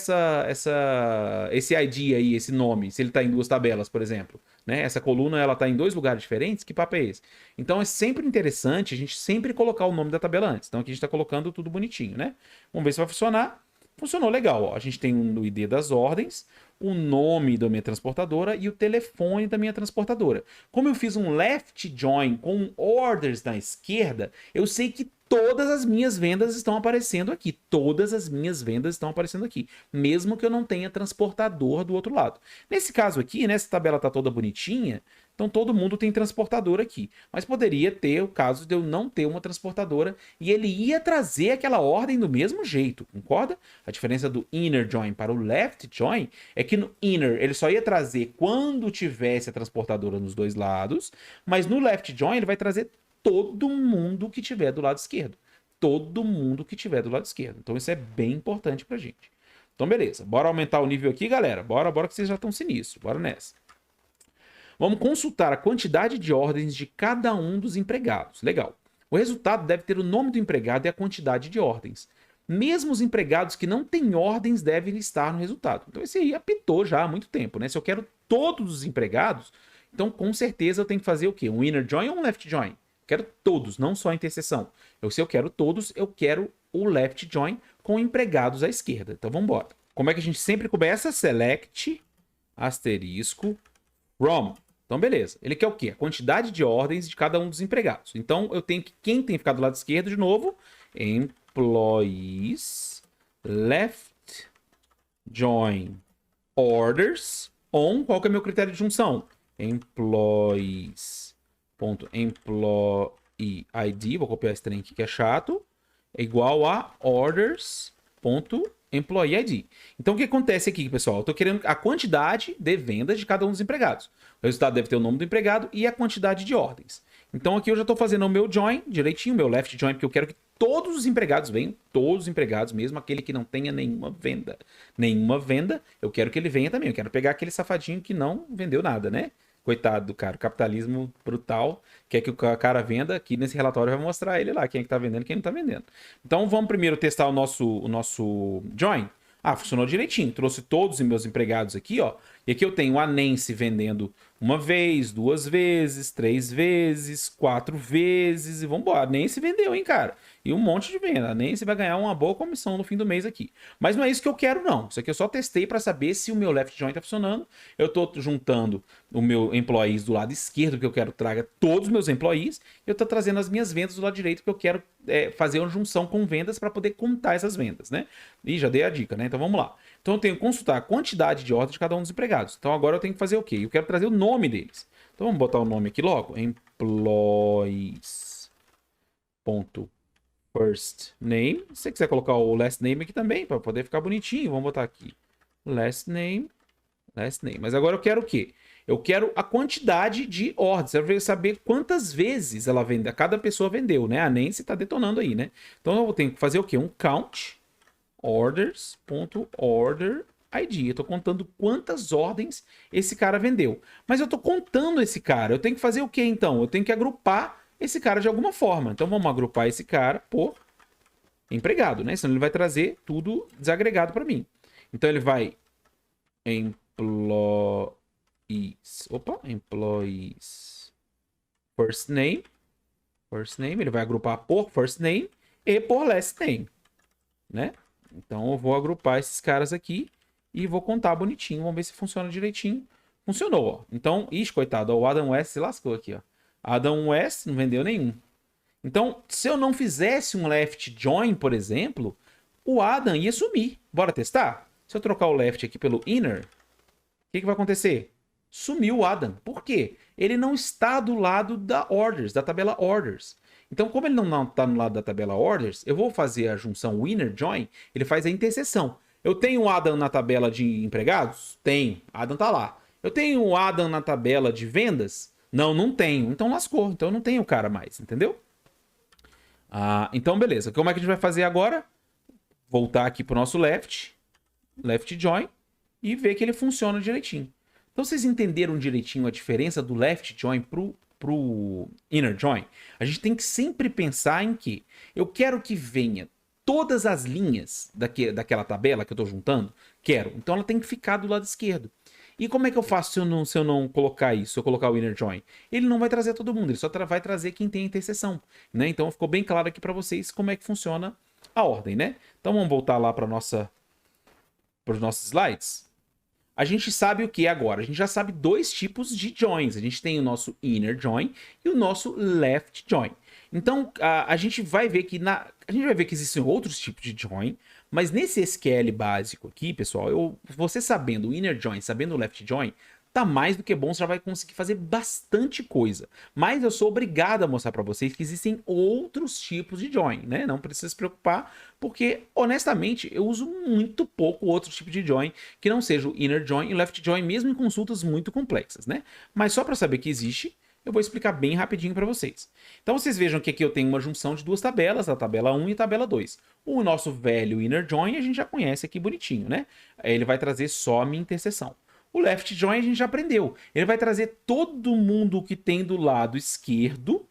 esse ID aí, esse nome, se ele está em duas tabelas, por exemplo? Né? Essa coluna ela está em dois lugares diferentes? Que papo é esse? Então é sempre interessante a gente sempre colocar o nome da tabela antes. Então aqui a gente está colocando tudo bonitinho, né? Vamos ver se vai funcionar. Funcionou legal. Ó. A gente tem o ID das ordens, o nome da minha transportadora e o telefone da minha transportadora. Como eu fiz um left join com orders na esquerda, eu sei que todas as minhas vendas estão aparecendo aqui. Todas as minhas vendas estão aparecendo aqui. Mesmo que eu não tenha transportador do outro lado. Nesse caso aqui, né, essa tabela está toda bonitinha, então todo mundo tem transportador aqui. Mas poderia ter o caso de eu não ter uma transportadora e ele ia trazer aquela ordem do mesmo jeito, concorda? A diferença do inner join para o left join é que no inner ele só ia trazer quando tivesse a transportadora nos dois lados, mas no left join ele vai trazer todo mundo que tiver do lado esquerdo. Todo mundo que tiver do lado esquerdo. Então isso é bem importante pra gente. Então beleza, bora aumentar o nível aqui, galera. Bora que vocês já estão sinistros. Bora nessa. Vamos consultar a quantidade de ordens de cada um dos empregados. Legal. O resultado deve ter o nome do empregado e a quantidade de ordens. Mesmo os empregados que não têm ordens devem estar no resultado. Então esse aí apitou já há muito tempo, né? Se eu quero todos os empregados, então com certeza eu tenho que fazer o quê? Um inner join ou um left join? Quero todos, não só a interseção. Se eu quero todos, eu quero o left join com empregados à esquerda. Então vamos embora. Como é que a gente sempre começa? Select, asterisco, from. Então beleza. Ele quer o quê? A quantidade de ordens de cada um dos empregados. Então eu tenho que, quem tem que ficar do lado esquerdo de novo? Employees, left join orders on. Qual que é o meu critério de junção? Employee ID, vou copiar esse trem aqui que é chato, é igual a orders.employee ID. Então o que acontece aqui, pessoal? Eu estou querendo a quantidade de vendas de cada um dos empregados. O resultado deve ter o nome do empregado e a quantidade de ordens. Então aqui eu já estou fazendo o meu join direitinho, meu left join, porque eu quero que todos os empregados venham, todos os empregados, mesmo aquele que não tenha nenhuma venda. Nenhuma venda, eu quero que ele venha também. Eu quero pegar aquele safadinho que não vendeu nada, né? Coitado do cara, o capitalismo brutal quer que o cara venda. Aqui nesse relatório vai mostrar ele lá, quem é que tá vendendo e quem não tá vendendo. Então vamos primeiro testar o nosso join. Ah, funcionou direitinho, trouxe todos os meus empregados aqui, ó. E aqui eu tenho a Nancy vendendo uma vez, 2 vezes, 3 vezes, 4 vezes e vambora. A Nancy vendeu, hein, cara? E um monte de venda. A Nancy vai ganhar uma boa comissão no fim do mês aqui. Mas não é isso que eu quero, não. Isso aqui eu só testei para saber se o meu left join tá funcionando. Eu tô juntando o meu employees do lado esquerdo, porque eu quero que traga todos os meus employees. E eu tô trazendo as minhas vendas do lado direito, porque eu quero fazer uma junção com vendas para poder contar essas vendas, né? E já dei a dica, né? Então vamos lá. Então eu tenho que consultar a quantidade de ordens de cada um dos empregados. Então agora eu tenho que fazer o quê? Eu quero trazer o nome deles. Então vamos botar o nome aqui logo. Employees.first name. Se você quiser colocar o last name aqui também, para poder ficar bonitinho, vamos botar aqui. Last name. Mas agora eu quero o quê? Eu quero a quantidade de ordens. Eu quero saber quantas vezes ela vende. Cada pessoa vendeu, né? A Nancy tá detonando aí, né? Então eu tenho que fazer o quê? Um count orders.order ID. Eu tô contando quantas ordens esse cara vendeu. Mas eu tô contando esse cara. Eu tenho que fazer o quê, então? Eu tenho que agrupar esse cara de alguma forma. Então vamos agrupar esse cara por empregado, né? Senão ele vai trazer tudo desagregado para mim. Então ele vai employees first name, ele vai agrupar por first name e por last name, né? Então eu vou agrupar esses caras aqui e vou contar bonitinho, vamos ver se funciona direitinho. Funcionou, ó. Então, ixi, coitado, ó, o Adam West se lascou aqui, ó. Adam West não vendeu nenhum. Então, se eu não fizesse um left join, por exemplo, o Adam ia sumir. Bora testar? Se eu trocar o left aqui pelo inner, o que vai acontecer? Sumiu o Adam. Por quê? Ele não está do lado da orders, da tabela orders. Então, como ele não está no lado da tabela orders, eu vou fazer a junção winner join, ele faz a interseção. Eu tenho o Adam na tabela de empregados? Tenho. Adam tá lá. Eu tenho o Adam na tabela de vendas? Não, não tenho. Então lascou. Então eu não tenho o cara mais, entendeu? Então beleza. Como é que a gente vai fazer agora? Voltar aqui pro nosso left join e ver que ele funciona direitinho. Então vocês entenderam direitinho a diferença do left join pro inner join? A gente tem que sempre pensar em que eu quero que venha todas as linhas daquela tabela que eu estou juntando. Quero. Então ela tem que ficar do lado esquerdo. E como é que eu faço se eu não colocar isso, se eu colocar o inner join? Ele não vai trazer todo mundo, ele só vai trazer quem tem a interseção, né? Então ficou bem claro aqui para vocês como é que funciona a ordem, né? Então vamos voltar lá para os nossos slides. A gente sabe o que agora? A gente já sabe 2 tipos de joins. A gente tem o nosso inner join e o nosso left join. Então, a gente vai ver que existem outros tipos de join, mas nesse SQL básico aqui, pessoal, você sabendo o inner join, sabendo o left join, tá mais do que bom, você já vai conseguir fazer bastante coisa. Mas eu sou obrigado a mostrar para vocês que existem outros tipos de join, né? Não precisa se preocupar, porque, honestamente, eu uso muito pouco outro tipo de join que não seja o inner join e left join, mesmo em consultas muito complexas, né? Mas só para saber que existe, eu vou explicar bem rapidinho para vocês. Então vocês vejam que aqui eu tenho uma junção de duas tabelas, a tabela 1 e a tabela 2. O nosso velho inner join a gente já conhece aqui bonitinho, né? Ele vai trazer só a minha interseção. O left join a gente já aprendeu. Ele vai trazer todo mundo que tem do lado esquerdo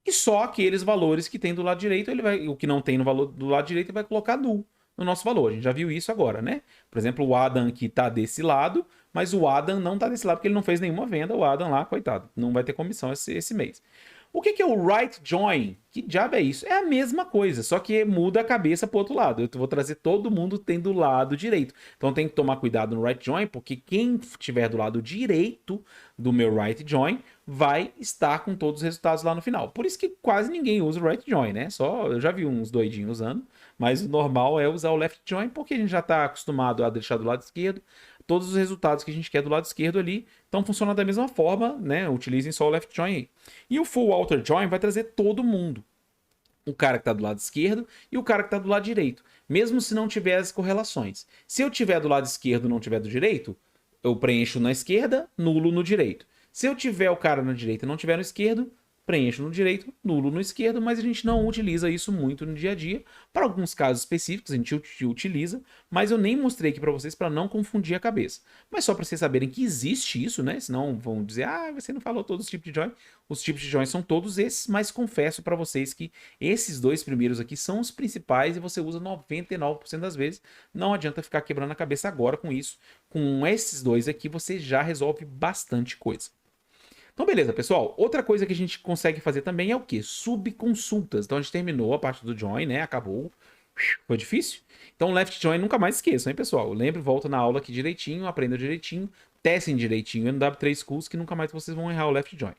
e só aqueles valores que tem do lado direito, o que não tem no valor do lado direito, ele vai colocar null no nosso valor. A gente já viu isso agora, né? Por exemplo, o Adam aqui está desse lado, mas o Adam não está desse lado porque ele não fez nenhuma venda. O Adam lá, coitado, não vai ter comissão esse mês. O que é o right join? Que diabo é isso? É a mesma coisa, só que muda a cabeça para o outro lado. Eu vou trazer todo mundo tendo do lado direito. Então tem que tomar cuidado no right join, porque quem estiver do lado direito do meu right join vai estar com todos os resultados lá no final. Por isso que quase ninguém usa o right join, né? Só eu já vi uns doidinhos usando, mas o normal é usar o left join, porque a gente já está acostumado a deixar do lado esquerdo todos os resultados que a gente quer do lado esquerdo ali. Então funciona da mesma forma, né? Utilizem só o left join aí. E o full outer join vai trazer todo mundo. O cara que está do lado esquerdo e o cara que está do lado direito. Mesmo se não tiver as correlações. Se eu tiver do lado esquerdo e não tiver do direito, eu preencho na esquerda, nulo no direito. Se eu tiver o cara na direita e não tiver no esquerdo, preencho no direito, nulo no esquerdo, mas a gente não utiliza isso muito no dia a dia. Para alguns casos específicos a gente utiliza, mas eu nem mostrei aqui para vocês para não confundir a cabeça. Mas só para vocês saberem que existe isso, né? Senão vão dizer, você não falou todos os tipos de join. Os tipos de join são todos esses, mas confesso para vocês que esses dois primeiros aqui são os principais e você usa 99% das vezes. Não adianta ficar quebrando a cabeça agora com isso. Com esses dois aqui você já resolve bastante coisa. Então, beleza, pessoal. Outra coisa que a gente consegue fazer também é o quê? Subconsultas. Então, a gente terminou a parte do join, né? Acabou. Foi difícil? Então, left join nunca mais esqueçam, hein, pessoal? Lembre, volta na aula aqui direitinho, aprenda direitinho, testem direitinho no W3 Schools, que nunca mais vocês vão errar o left join.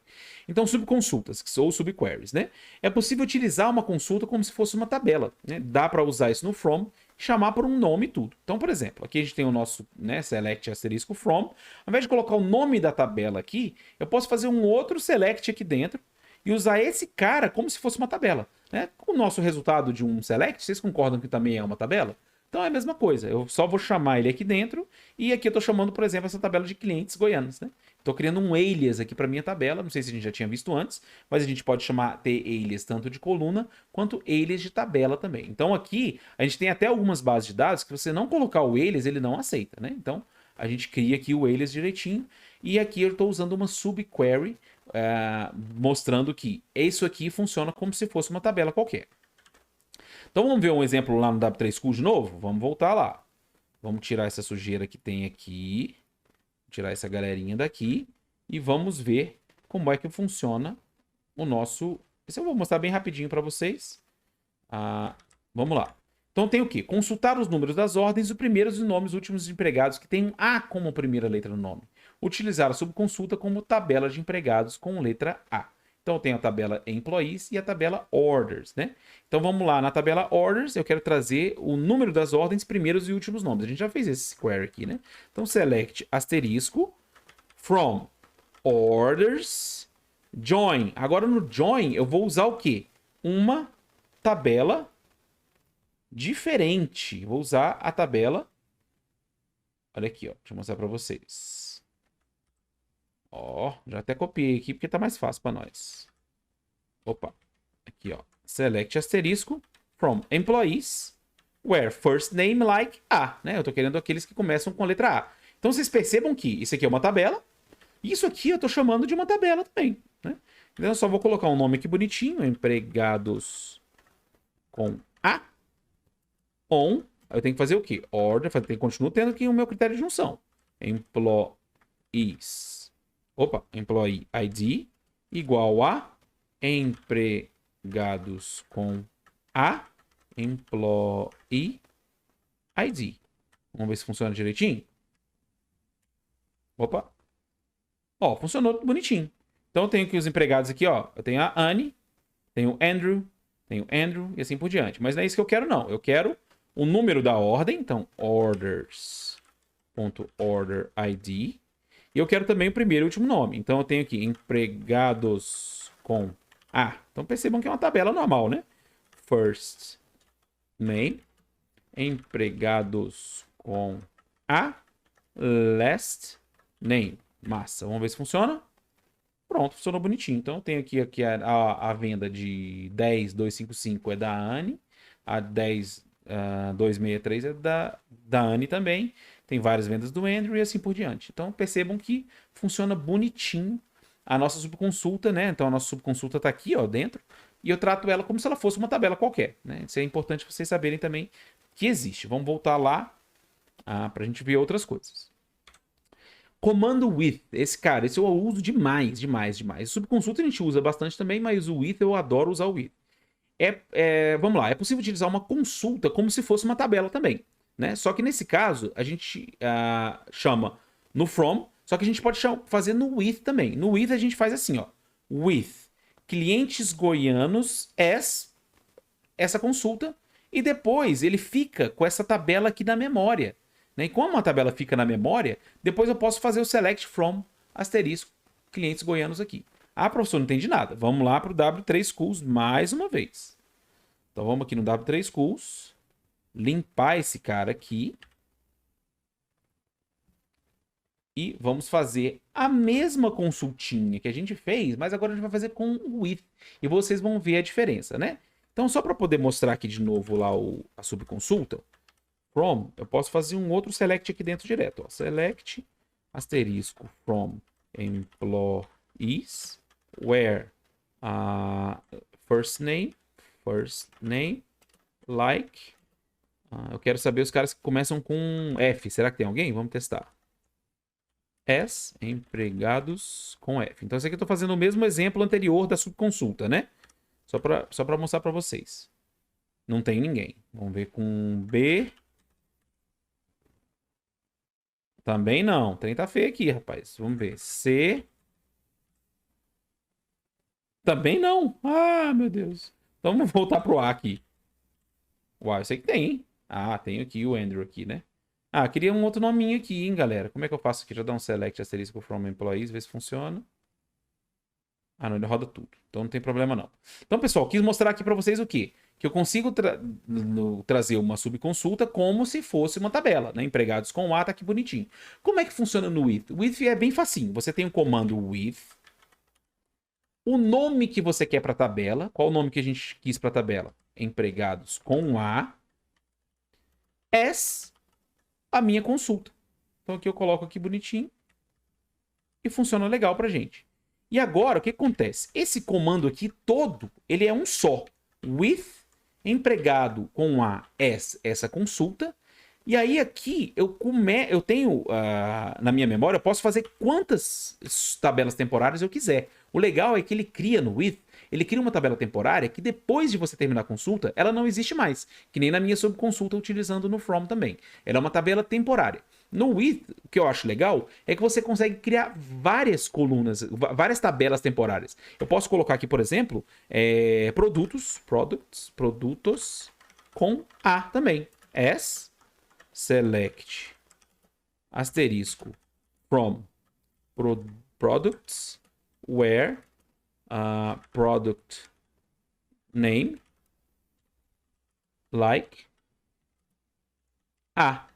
Então, subconsultas, que são subqueries, né? É possível utilizar uma consulta como se fosse uma tabela, né? Dá para usar isso no from, chamar por um nome e tudo. Então, por exemplo, aqui a gente tem o nosso, né, select asterisco from. Ao invés de colocar o nome da tabela aqui, eu posso fazer um outro select aqui dentro e usar esse cara como se fosse uma tabela, né? O nosso resultado de um select, vocês concordam que também é uma tabela? Então é a mesma coisa, eu só vou chamar ele aqui dentro e aqui eu estou chamando, por exemplo, essa tabela de clientes goianos, né? Estou criando um alias aqui para minha tabela, não sei se a gente já tinha visto antes, mas a gente pode ter alias tanto de coluna quanto alias de tabela também. Então aqui a gente tem até algumas bases de dados que você não colocar o alias, ele não aceita, né? Então a gente cria aqui o alias direitinho e aqui eu estou usando uma subquery mostrando que isso aqui funciona como se fosse uma tabela qualquer. Então vamos ver um exemplo lá no W3 School de novo? Vamos voltar lá. Vamos tirar essa sujeira que tem aqui. Tirar essa galerinha daqui. E vamos ver como é que funciona o nosso... Isso eu vou mostrar bem rapidinho para vocês. Vamos lá. Então tem o quê? Consultar os números das ordens, os primeiros e nomes últimos de empregados que tem um A como primeira letra no nome. Utilizar a subconsulta como tabela de empregados com letra A. Então eu tenho a tabela Employees e a tabela Orders, né? Então vamos lá, na tabela Orders eu quero trazer o número das ordens, primeiros e últimos nomes. A gente já fez esse query aqui, né? Então select asterisco from Orders Join. Agora no Join eu vou usar o quê? Uma tabela diferente. Vou usar a tabela... Olha aqui, ó. Deixa eu mostrar para vocês. Ó, já até copiei aqui porque tá mais fácil para nós. Opa, aqui ó, select asterisco from employees where first name like A, né? Eu tô querendo aqueles que começam com a letra A. Então vocês percebam que isso aqui é uma tabela, e isso aqui eu tô chamando de uma tabela também, né? Então eu só vou colocar um nome aqui bonitinho, empregados com A, on, eu tenho que fazer o quê? Order, continuo tendo aqui o meu critério de junção. Employees. Opa, employee ID igual a empregados com a employee ID. Vamos ver se funciona direitinho. Opa. Ó, funcionou bonitinho. Então eu tenho aqui os empregados aqui, ó. Eu tenho a Anne, Tenho Andrew e assim por diante. Mas não é isso que eu quero, não. Eu quero o número da ordem, então orders.orderID. E eu quero também o primeiro e último nome. Então eu tenho aqui empregados com A. Então percebam que é uma tabela normal, né? First name, empregados com A, last name. Massa. Vamos ver se funciona. Pronto, funcionou bonitinho. Então eu tenho aqui a venda de 10.255 é da Anne, a 10.263 é da Anne também. Tem várias vendas do Andrew e assim por diante. Então percebam que funciona bonitinho a nossa subconsulta, né? Então a nossa subconsulta está aqui, ó, dentro, e eu trato ela como se ela fosse uma tabela qualquer, né? Isso é importante vocês saberem também que existe. Vamos voltar lá para a gente ver outras coisas. Comando with, esse eu uso demais, demais, demais. Subconsulta a gente usa bastante também, mas o with eu adoro usar o with. Vamos lá, é possível utilizar uma consulta como se fosse uma tabela também, né? Só que nesse caso a gente chama no from, só que a gente pode fazer no with também. No with a gente faz assim, ó, with clientes goianos as essa consulta e depois ele fica com essa tabela aqui na memória. Né? E como a tabela fica na memória, depois eu posso fazer o select from asterisco clientes goianos aqui. Ah, professor, não entendi nada. Vamos lá para o W3 Schools mais uma vez. Então vamos aqui no W3 Schools, limpar esse cara aqui e vamos fazer a mesma consultinha que a gente fez, mas agora a gente vai fazer com o with e vocês vão ver a diferença, né? Então só para poder mostrar aqui de novo lá a subconsulta, from, eu posso fazer um outro select aqui dentro direto. Ó. Select asterisco from employees where first name, like. Eu quero saber os caras que começam com F. Será que tem alguém? Vamos testar. As empregados com F. Então, esse aqui eu estou fazendo o mesmo exemplo anterior da subconsulta, né? Só para mostrar para vocês. Não tem ninguém. Vamos ver com B. Também não. O trem tá feio aqui, rapaz. Vamos ver. C. Também não. Ah, meu Deus. Então vamos voltar pro A aqui. Uau, eu sei que tem, hein? Ah, tem aqui o Andrew aqui, né? Ah, queria um outro nominho aqui, hein, galera. Como é que eu faço aqui? Já dá um select asterisco from employees, ver se funciona. Ah, não, ele roda tudo. Então não tem problema, não. Então, pessoal, quis mostrar aqui para vocês o quê? Que eu consigo trazer uma subconsulta como se fosse uma tabela, né? Empregados com A, tá aqui bonitinho. Como é que funciona no with? O with é bem facinho. Você tem o comando with, o nome que você quer para a tabela. Qual o nome que a gente quis para a tabela? Empregados com A, as a minha consulta. Então aqui eu coloco aqui bonitinho e funciona legal pra gente. E agora, o que acontece? Esse comando aqui todo, ele é um só. With, empregado com a essa consulta. E aí aqui eu tenho na minha memória, eu posso fazer quantas tabelas temporárias eu quiser. O legal é que ele cria no with, ele cria uma tabela temporária que depois de você terminar a consulta, ela não existe mais. Que nem na minha subconsulta utilizando no from também. Ela é uma tabela temporária. No with, o que eu acho legal é que você consegue criar várias colunas, várias tabelas temporárias. Eu posso colocar aqui, por exemplo, produtos com A também. As, select, asterisco, from, products, where, product name, like, A.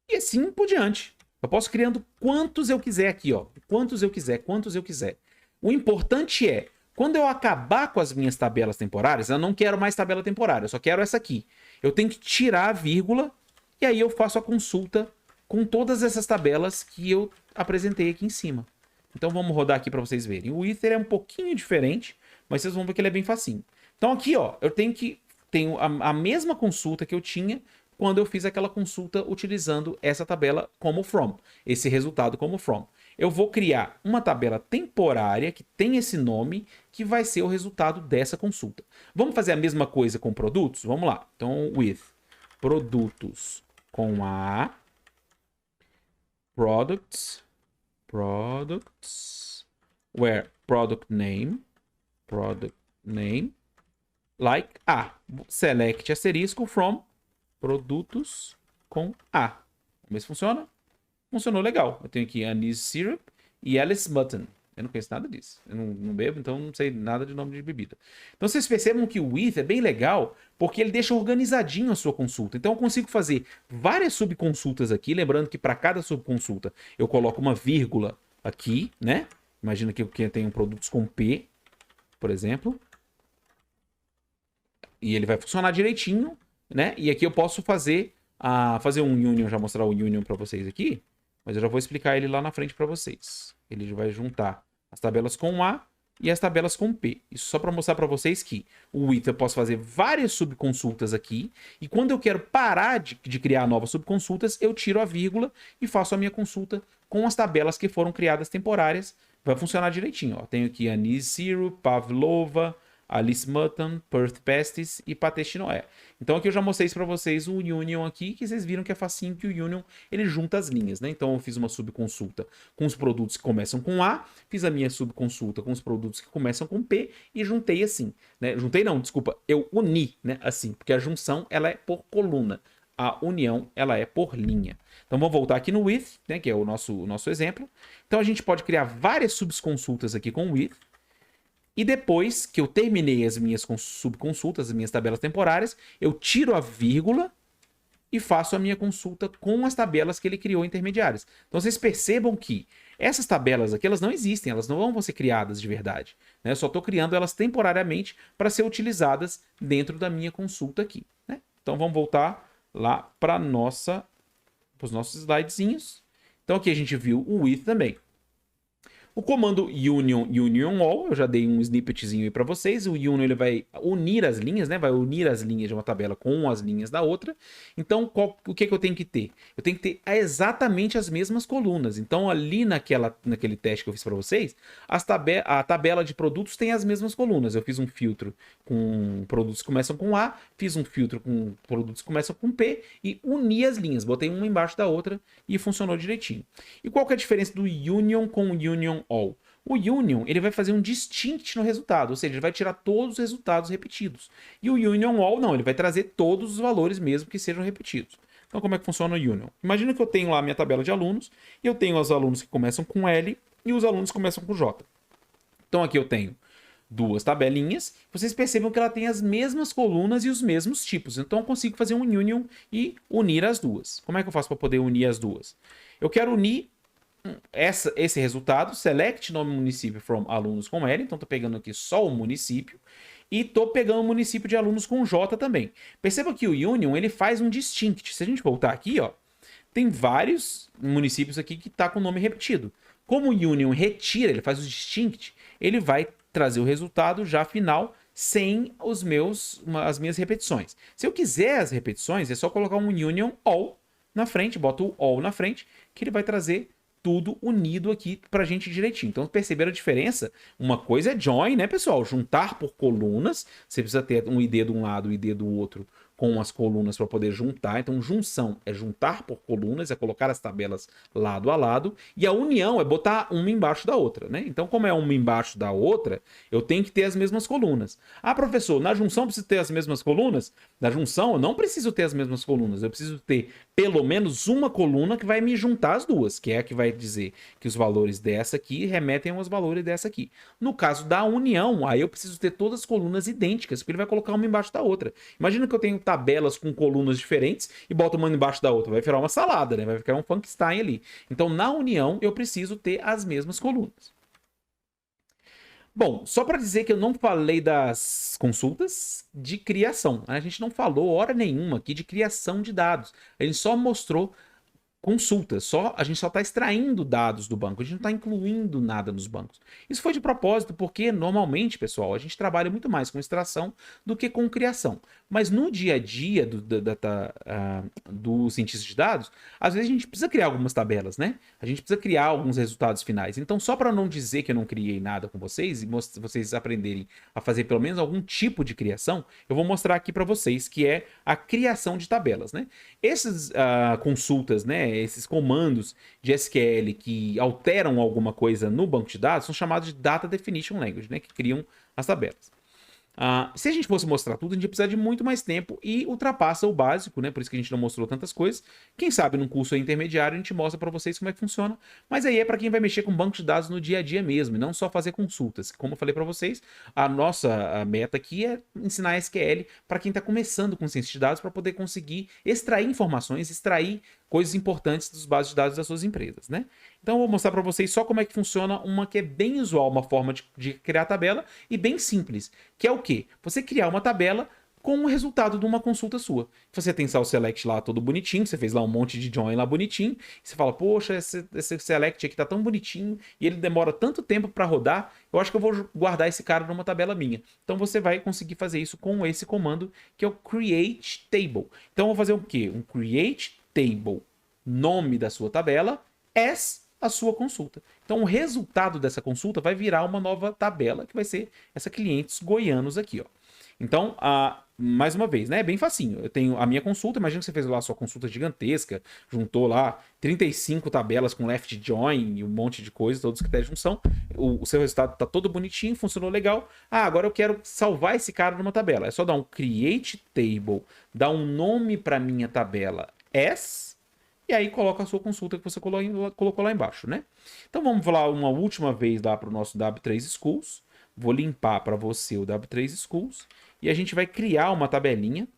E assim por diante. Eu posso criando quantos eu quiser aqui, ó. Quantos eu quiser. O importante é, quando eu acabar com as minhas tabelas temporárias, eu não quero mais tabela temporária, eu só quero essa aqui. Eu tenho que tirar a vírgula e aí eu faço a consulta com todas essas tabelas que eu apresentei aqui em cima. Então vamos rodar aqui para vocês verem. O Ether é um pouquinho diferente, mas vocês vão ver que ele é bem facinho. Então aqui, ó, eu tenho a mesma consulta que eu tinha quando eu fiz aquela consulta utilizando essa tabela como from, esse resultado como from. Eu vou criar uma tabela temporária que tem esse nome, que vai ser o resultado dessa consulta. Vamos fazer a mesma coisa com produtos? Vamos lá. Então, with produtos com A, products, where product name, product name, like A. Select asterisco from produtos com A. Vamos ver se funciona. Funcionou legal. Eu tenho aqui Anise Syrup e Alice Mutton. Eu não conheço nada disso. Eu não bebo, então não sei nada de nome de bebida. Então vocês percebam que o with é bem legal, porque ele deixa organizadinho a sua consulta. Então eu consigo fazer várias subconsultas aqui, lembrando que para cada subconsulta eu coloco uma vírgula aqui, né? Imagina que eu tenho produtos com P, por exemplo. E ele vai funcionar direitinho, né? E aqui eu posso fazer um union, já mostrar o union para vocês aqui, mas eu já vou explicar ele lá na frente para vocês. Ele vai juntar as tabelas com A e as tabelas com P. Isso só para mostrar para vocês que o with eu posso fazer várias subconsultas aqui, e quando eu quero parar de criar novas subconsultas, eu tiro a vírgula e faço a minha consulta com as tabelas que foram criadas temporárias. Vai funcionar direitinho. Ó. Tenho aqui Anise Syrup, Pavlova, Alice Mutton, Perth Pasties e Pâté Chinois. Então aqui eu já mostrei para vocês o Union aqui, que vocês viram que é facinho, que o Union ele junta as linhas, né? Então eu fiz uma subconsulta com os produtos que começam com A, fiz a minha subconsulta com os produtos que começam com P e juntei assim, né? Juntei não, desculpa, eu uni, né? Assim, porque a junção ela é por coluna, a união ela é por linha. Então vamos voltar aqui no with, né? Que é o nosso exemplo. Então a gente pode criar várias subconsultas aqui com o with. E depois que eu terminei as minhas subconsultas, as minhas tabelas temporárias, eu tiro a vírgula e faço a minha consulta com as tabelas que ele criou intermediárias. Então vocês percebam que essas tabelas aqui, elas não existem, elas não vão ser criadas de verdade, né? Eu só estou criando elas temporariamente para ser utilizadas dentro da minha consulta aqui, né? Então vamos voltar lá para os nossos slidezinhos. Então aqui a gente viu o with também. O comando union all, eu já dei um snippetzinho aí para vocês. O union ele vai unir as linhas, né? Vai unir as linhas de uma tabela com as linhas da outra. Então, o que eu tenho que ter? Eu tenho que ter exatamente as mesmas colunas. Então, ali naquele teste que eu fiz para vocês, a tabela de produtos tem as mesmas colunas. Eu fiz um filtro com produtos que começam com A, fiz um filtro com produtos que começam com P e uni as linhas. Botei uma embaixo da outra e funcionou direitinho. E qual que é a diferença do union com o union all? O union ele vai fazer um distinct no resultado, ou seja, ele vai tirar todos os resultados repetidos. E o union all não, ele vai trazer todos os valores mesmo que sejam repetidos. Então como é que funciona o union? Imagina que eu tenho lá a minha tabela de alunos, e eu tenho os alunos que começam com L e os alunos que começam com J. Então aqui eu tenho duas tabelinhas, vocês percebam que ela tem as mesmas colunas e os mesmos tipos. Então eu consigo fazer um union e unir as duas. Como é que eu faço para poder unir as duas? Eu quero unir esse resultado, select nome município from alunos com L, então estou pegando aqui só o município, e estou pegando o município de alunos com J também. Perceba que o union ele faz um distinct. Se a gente voltar aqui, ó, tem vários municípios aqui que está com o nome repetido. Como o union retira, ele faz o distinct, ele vai trazer o resultado já final sem as minhas repetições. Se eu quiser as repetições, é só colocar um union all na frente, boto o all na frente, que ele vai trazer tudo unido aqui pra gente direitinho. Então, perceberam a diferença? Uma coisa é join, né, pessoal? Juntar por colunas. Você precisa ter um ID de um lado e um ID do outro com as colunas para poder juntar. Então, junção é juntar por colunas, é colocar as tabelas lado a lado. E a união é botar uma embaixo da outra, né? Então, como é uma embaixo da outra, eu tenho que ter as mesmas colunas. Ah, professor, na junção eu preciso ter as mesmas colunas? Na junção eu não preciso ter as mesmas colunas. Eu preciso ter pelo menos uma coluna que vai me juntar as duas, que é a que vai dizer que os valores dessa aqui remetem aos valores dessa aqui. No caso da união, aí eu preciso ter todas as colunas idênticas, porque ele vai colocar uma embaixo da outra. Imagina que eu tenho tabelas com colunas diferentes e boto uma embaixo da outra. Vai virar uma salada, né? Vai ficar um Frankenstein ali. Então, na união, eu preciso ter as mesmas colunas. Bom, só para dizer que eu não falei das consultas de criação. A gente não falou hora nenhuma aqui de criação de dados. A gente só mostrou consultas, a gente só está extraindo dados do banco, a gente não está incluindo nada nos bancos. Isso foi de propósito, porque normalmente, pessoal, a gente trabalha muito mais com extração do que com criação. Mas no dia a dia do cientista de dados, às vezes a gente precisa criar algumas tabelas, né? A gente precisa criar alguns resultados finais. Então, só para não dizer que eu não criei nada com vocês, e vocês aprenderem a fazer pelo menos algum tipo de criação, eu vou mostrar aqui para vocês que é a criação de tabelas, né? Essas consultas, né? esses comandos de SQL que alteram alguma coisa no banco de dados são chamados de Data Definition Language, né? Que criam as tabelas. Se a gente fosse mostrar tudo, a gente ia precisar de muito mais tempo e ultrapassa o básico, né? Por isso que a gente não mostrou tantas coisas. Quem sabe num curso intermediário a gente mostra para vocês como é que funciona. Mas aí é para quem vai mexer com banco de dados no dia a dia mesmo, e não só fazer consultas. Como eu falei para vocês, a meta aqui é ensinar SQL para quem está começando com ciência de dados para poder conseguir extrair informações, extrair coisas importantes dos bases de dados das suas empresas, né? Então eu vou mostrar para vocês só como é que funciona uma que é bem usual, uma forma de criar tabela e bem simples, que é o quê? Você criar uma tabela com o resultado de uma consulta sua. Você tem o select lá todo bonitinho, você fez lá um monte de join lá bonitinho, e você fala, poxa, esse select aqui tá tão bonitinho e ele demora tanto tempo para rodar, eu acho que eu vou guardar esse cara numa tabela minha. Então você vai conseguir fazer isso com esse comando, que é o create table. Então eu vou fazer o quê? Um create table, nome da sua tabela, as a sua consulta. Então, o resultado dessa consulta vai virar uma nova tabela, que vai ser essa clientes goianos aqui, ó. Então, mais uma vez, né? É bem facinho. Eu tenho a minha consulta, imagina que você fez lá a sua consulta gigantesca, juntou lá 35 tabelas com left join e um monte de coisa, todos os critérios de junção. O seu resultado está todo bonitinho, funcionou legal. Agora eu quero salvar esse cara numa tabela. É só dar um create table, dar um nome para minha tabela as, e aí coloca a sua consulta que você colocou lá embaixo, né? Então vamos falar uma última vez lá para o nosso W3 Schools. Vou limpar para você o W3 Schools e a gente vai criar uma tabelinha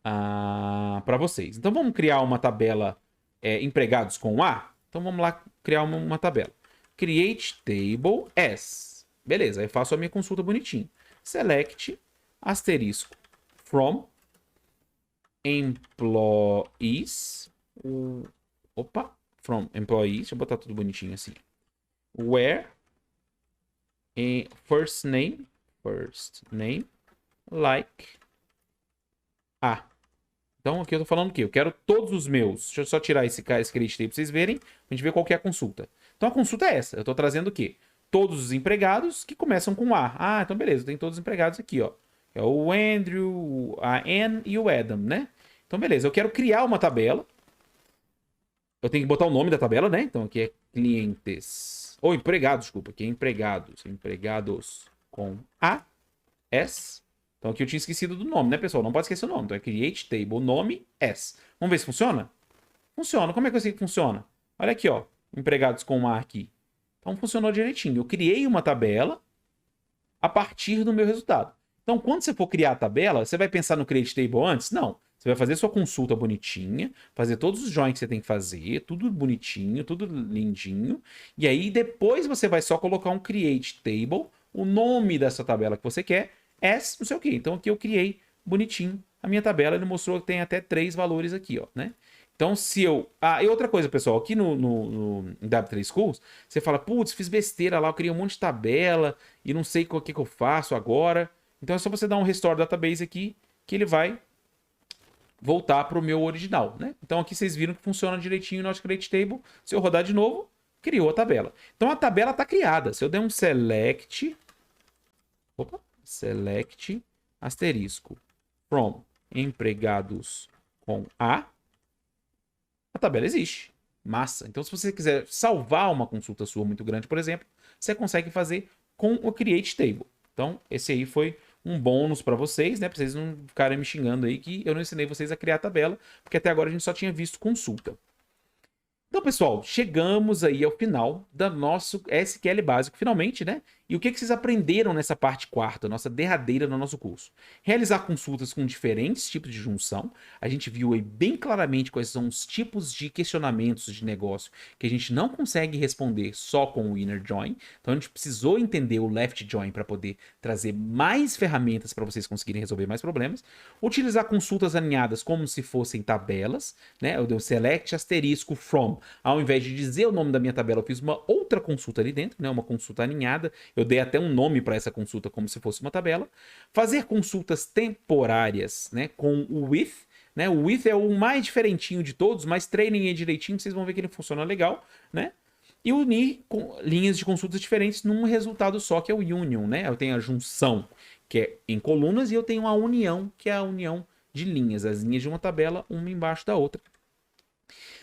para vocês. Então vamos criar uma tabela empregados com A? Então vamos lá criar uma tabela. Create table as. Beleza, aí faço a minha consulta bonitinho. Select asterisco from employees. From employees. Deixa eu botar tudo bonitinho assim. Where first name like A. Então aqui eu tô falando o quê? Eu quero todos os meus. Deixa eu só tirar esse create table pra vocês verem, pra gente ver qual que é a consulta. Então a consulta é essa. Eu tô trazendo o quê? Todos os empregados que começam com A. Então beleza, tem todos os empregados aqui, ó. É o Andrew, a Anne e o Adam, né? Então beleza, eu quero criar uma tabela. Eu tenho que botar o nome da tabela, né? Então aqui é clientes. Ou empregados, desculpa. Aqui é empregados. Empregados com A, S. Então aqui eu tinha esquecido do nome, né, pessoal? Não pode esquecer o nome. Então é create table, nome, S. Vamos ver se funciona? Funciona. Como é que eu sei que funciona? Olha aqui, ó. Empregados com A aqui. Então funcionou direitinho. Eu criei uma tabela a partir do meu resultado. Então quando você for criar a tabela, você vai pensar no create table antes? Não. Você vai fazer sua consulta bonitinha, fazer todos os joins que você tem que fazer, tudo bonitinho, tudo lindinho. E aí depois você vai só colocar um create table, o nome dessa tabela que você quer, as não sei o que. Então aqui eu criei bonitinho a minha tabela, ele mostrou que tem até 3 valores aqui, ó, né? Então se eu... e outra coisa, pessoal, aqui no W3 Schools, você fala, putz, fiz besteira lá, eu criei um monte de tabela e não sei o que eu faço agora. Então é só você dar um restore database aqui, que ele vai voltar para o meu original, né? Então aqui vocês viram que funciona direitinho o nosso create table. Se eu rodar de novo, criou a tabela. Então a tabela está criada. Se eu der um select, select asterisco from empregados com A tabela existe. Massa. Então se você quiser salvar uma consulta sua muito grande, por exemplo, você consegue fazer com o create table. Então esse aí foi um bônus para vocês, né? Para vocês não ficarem me xingando aí que eu não ensinei vocês a criar a tabela, porque até agora a gente só tinha visto consulta. Então, pessoal, chegamos aí ao final do nosso SQL básico, finalmente, né? E o que vocês aprenderam nessa parte quarta, nossa derradeira do nosso curso? Realizar consultas com diferentes tipos de junção. A gente viu aí bem claramente quais são os tipos de questionamentos de negócio que a gente não consegue responder só com o inner join. Então, a gente precisou entender o left join para poder trazer mais ferramentas para vocês conseguirem resolver mais problemas. Utilizar consultas alinhadas como se fossem tabelas, né? Eu dei o select asterisco from. Ao invés de dizer o nome da minha tabela, eu fiz uma outra consulta ali dentro, né? Uma consulta alinhada. Eu dei até um nome para essa consulta como se fosse uma tabela. Fazer consultas temporárias, né? Com o with, né? O with é o mais diferentinho de todos, mas treinem ele direitinho, vocês vão ver que ele funciona legal, né? E unir linhas de consultas diferentes num resultado só, que é o union, né? Eu tenho a junção, que é em colunas, e eu tenho a união, que é a união de linhas, as linhas de uma tabela, uma embaixo da outra.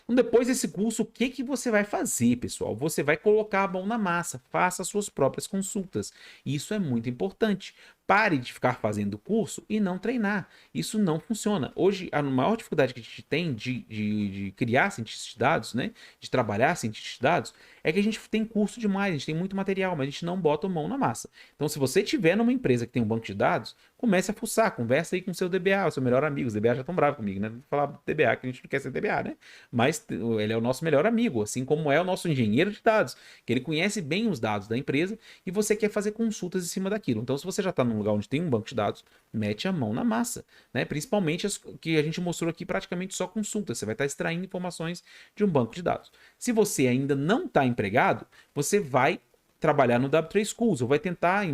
Então, depois desse curso, o que que você vai fazer, pessoal? Você vai colocar a mão na massa, faça as suas próprias consultas. Isso é muito importante. Pare de ficar fazendo curso e não treinar. Isso não funciona. Hoje, a maior dificuldade que a gente tem de criar cientistas de dados, né? De trabalhar cientistas de dados, é que a gente tem curso demais, a gente tem muito material, mas a gente não bota a mão na massa. Então, se você tiver numa empresa que tem um banco de dados, comece a fuçar, conversa aí com o seu DBA, o seu melhor amigo. Os DBA já estão bravos comigo, né? Vou falar DBA, que a gente não quer ser DBA, né? Mas ele é o nosso melhor amigo, assim como é o nosso engenheiro de dados, que ele conhece bem os dados da empresa e você quer fazer consultas em cima daquilo. Então, se você já está num lugar onde tem um banco de dados, mete a mão na massa, né? Principalmente as que a gente mostrou aqui, praticamente só consultas. Você vai estar extraindo informações de um banco de dados. Se você ainda não está empregado, você vai trabalhar no W3 Schools ou vai tentar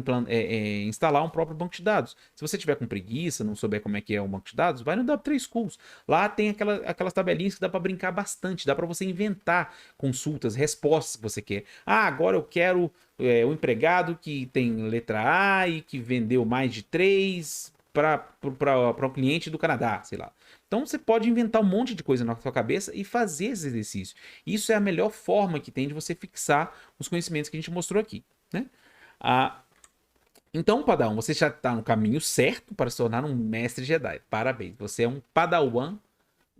instalar um próprio banco de dados. Se você tiver com preguiça, não souber como é que é um banco de dados, vai no W3 Schools. Lá tem aquelas tabelinhas que dá para brincar bastante, dá para você inventar consultas, respostas que você quer. Ah, agora eu quero um empregado que tem letra A e que vendeu mais de 3 para um cliente do Canadá, sei lá. Então você pode inventar um monte de coisa na sua cabeça e fazer esse exercício. Isso é a melhor forma que tem de você fixar os conhecimentos que a gente mostrou aqui, né? Então, Padawan, você já está no caminho certo para se tornar um mestre Jedi. Parabéns, você é um Padawan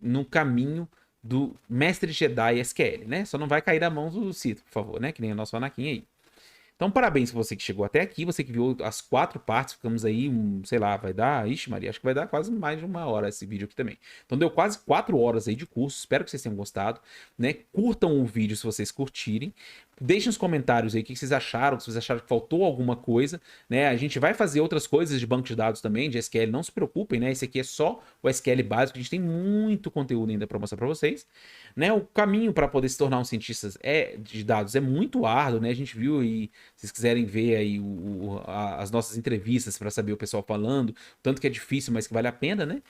no caminho do mestre Jedi SQL, né? Só não vai cair da mão do Sith, por favor, né? Que nem o nosso Anakin aí. Então, parabéns pra você que chegou até aqui, você que viu as 4 partes, ficamos aí, sei lá, vai dar, ixi Maria, acho que vai dar quase mais de 1 hora esse vídeo aqui também. Então deu quase 4 horas aí de curso, espero que vocês tenham gostado, né? Curtam o vídeo se vocês curtirem, deixem nos comentários aí o que vocês acharam, se vocês acharam que faltou alguma coisa, né? A gente vai fazer outras coisas de banco de dados também, de SQL, não se preocupem, né? Esse aqui é só o SQL básico, a gente tem muito conteúdo ainda para mostrar para vocês, né? O caminho para poder se tornar um cientista de dados é muito árduo, né? A gente viu aí, se vocês quiserem ver aí as nossas entrevistas para saber o pessoal falando, tanto que é difícil, mas que vale a pena, né?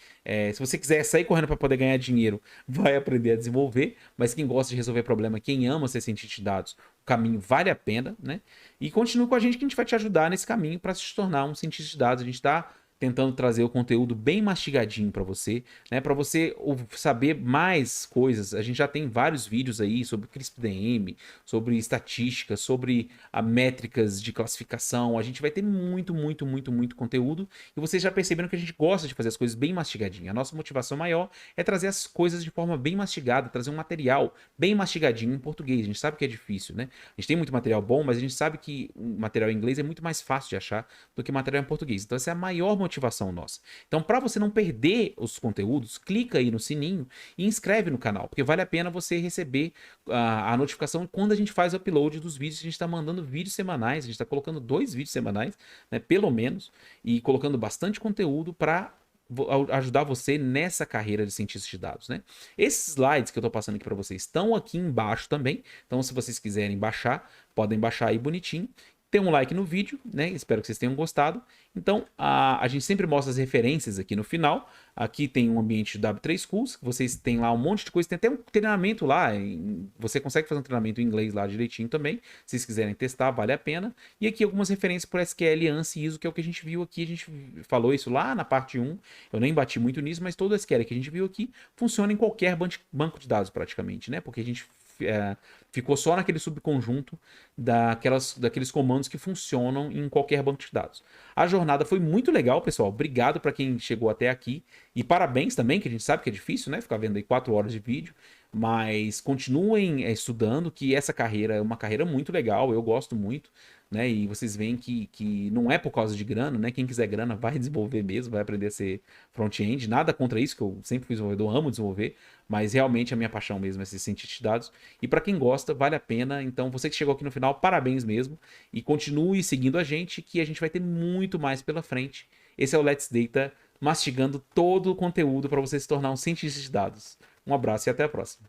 Se você quiser sair correndo para poder ganhar dinheiro, vai aprender a desenvolver, mas quem gosta de resolver problema, quem ama ser cientista de dados, o caminho vale a pena, né? E continue com a gente que a gente vai te ajudar nesse caminho para se tornar um cientista de dados. A gente está tentando trazer o conteúdo bem mastigadinho para você, né? Para você saber mais coisas. A gente já tem vários vídeos aí sobre CRISP-DM, sobre estatística, sobre métricas de classificação. A gente vai ter muito, muito, muito, muito conteúdo. E vocês já perceberam que a gente gosta de fazer as coisas bem mastigadinho. A nossa motivação maior é trazer as coisas de forma bem mastigada, trazer um material bem mastigadinho em português. A gente sabe que é difícil, né? A gente tem muito material bom, mas a gente sabe que o material em inglês é muito mais fácil de achar do que material em português. Então essa é a maior motivação nossa. Então, para você não perder os conteúdos, clica aí no sininho e inscreve no canal, porque vale a pena você receber a notificação quando a gente faz o upload dos vídeos. A gente está mandando vídeos semanais, a gente está colocando 2 vídeos semanais, né, pelo menos, e colocando bastante conteúdo para ajudar você nessa carreira de cientista de dados, né? Esses slides que eu estou passando aqui para vocês estão aqui embaixo também, então se vocês quiserem baixar, podem baixar aí bonitinho. Tem um like no vídeo, né? Espero que vocês tenham gostado. Então, a gente sempre mostra as referências aqui no final. Aqui tem um ambiente do W3 Schools, que vocês têm lá um monte de coisa. Tem até um treinamento lá. Você consegue fazer um treinamento em inglês lá direitinho também. Se vocês quiserem testar, vale a pena. E aqui algumas referências por SQL, ANSI, ISO, que é o que a gente viu aqui. A gente falou isso lá na parte 1. Eu nem bati muito nisso, mas todo o SQL que a gente viu aqui funciona em qualquer banco de dados praticamente, né? Porque a gente ficou só naquele subconjunto daqueles comandos que funcionam em qualquer banco de dados. A jornada foi muito legal, pessoal. Obrigado para quem chegou até aqui. E parabéns também, que a gente sabe que é difícil, né? Ficar vendo aí 4 horas de vídeo. Mas continuem estudando, que essa carreira é uma carreira muito legal. Eu gosto muito, né? E vocês veem que não é por causa de grana, né? Quem quiser grana vai desenvolver mesmo, vai aprender a ser front-end. Nada contra isso, que eu sempre fui desenvolvedor, amo desenvolver. Mas realmente a minha paixão mesmo é ser cientista de dados. E para quem gosta, vale a pena. Então, você que chegou aqui no final, parabéns mesmo. E continue seguindo a gente, que a gente vai ter muito mais pela frente. Esse é o Let's Data, mastigando todo o conteúdo para você se tornar um cientista de dados. Um abraço e até a próxima.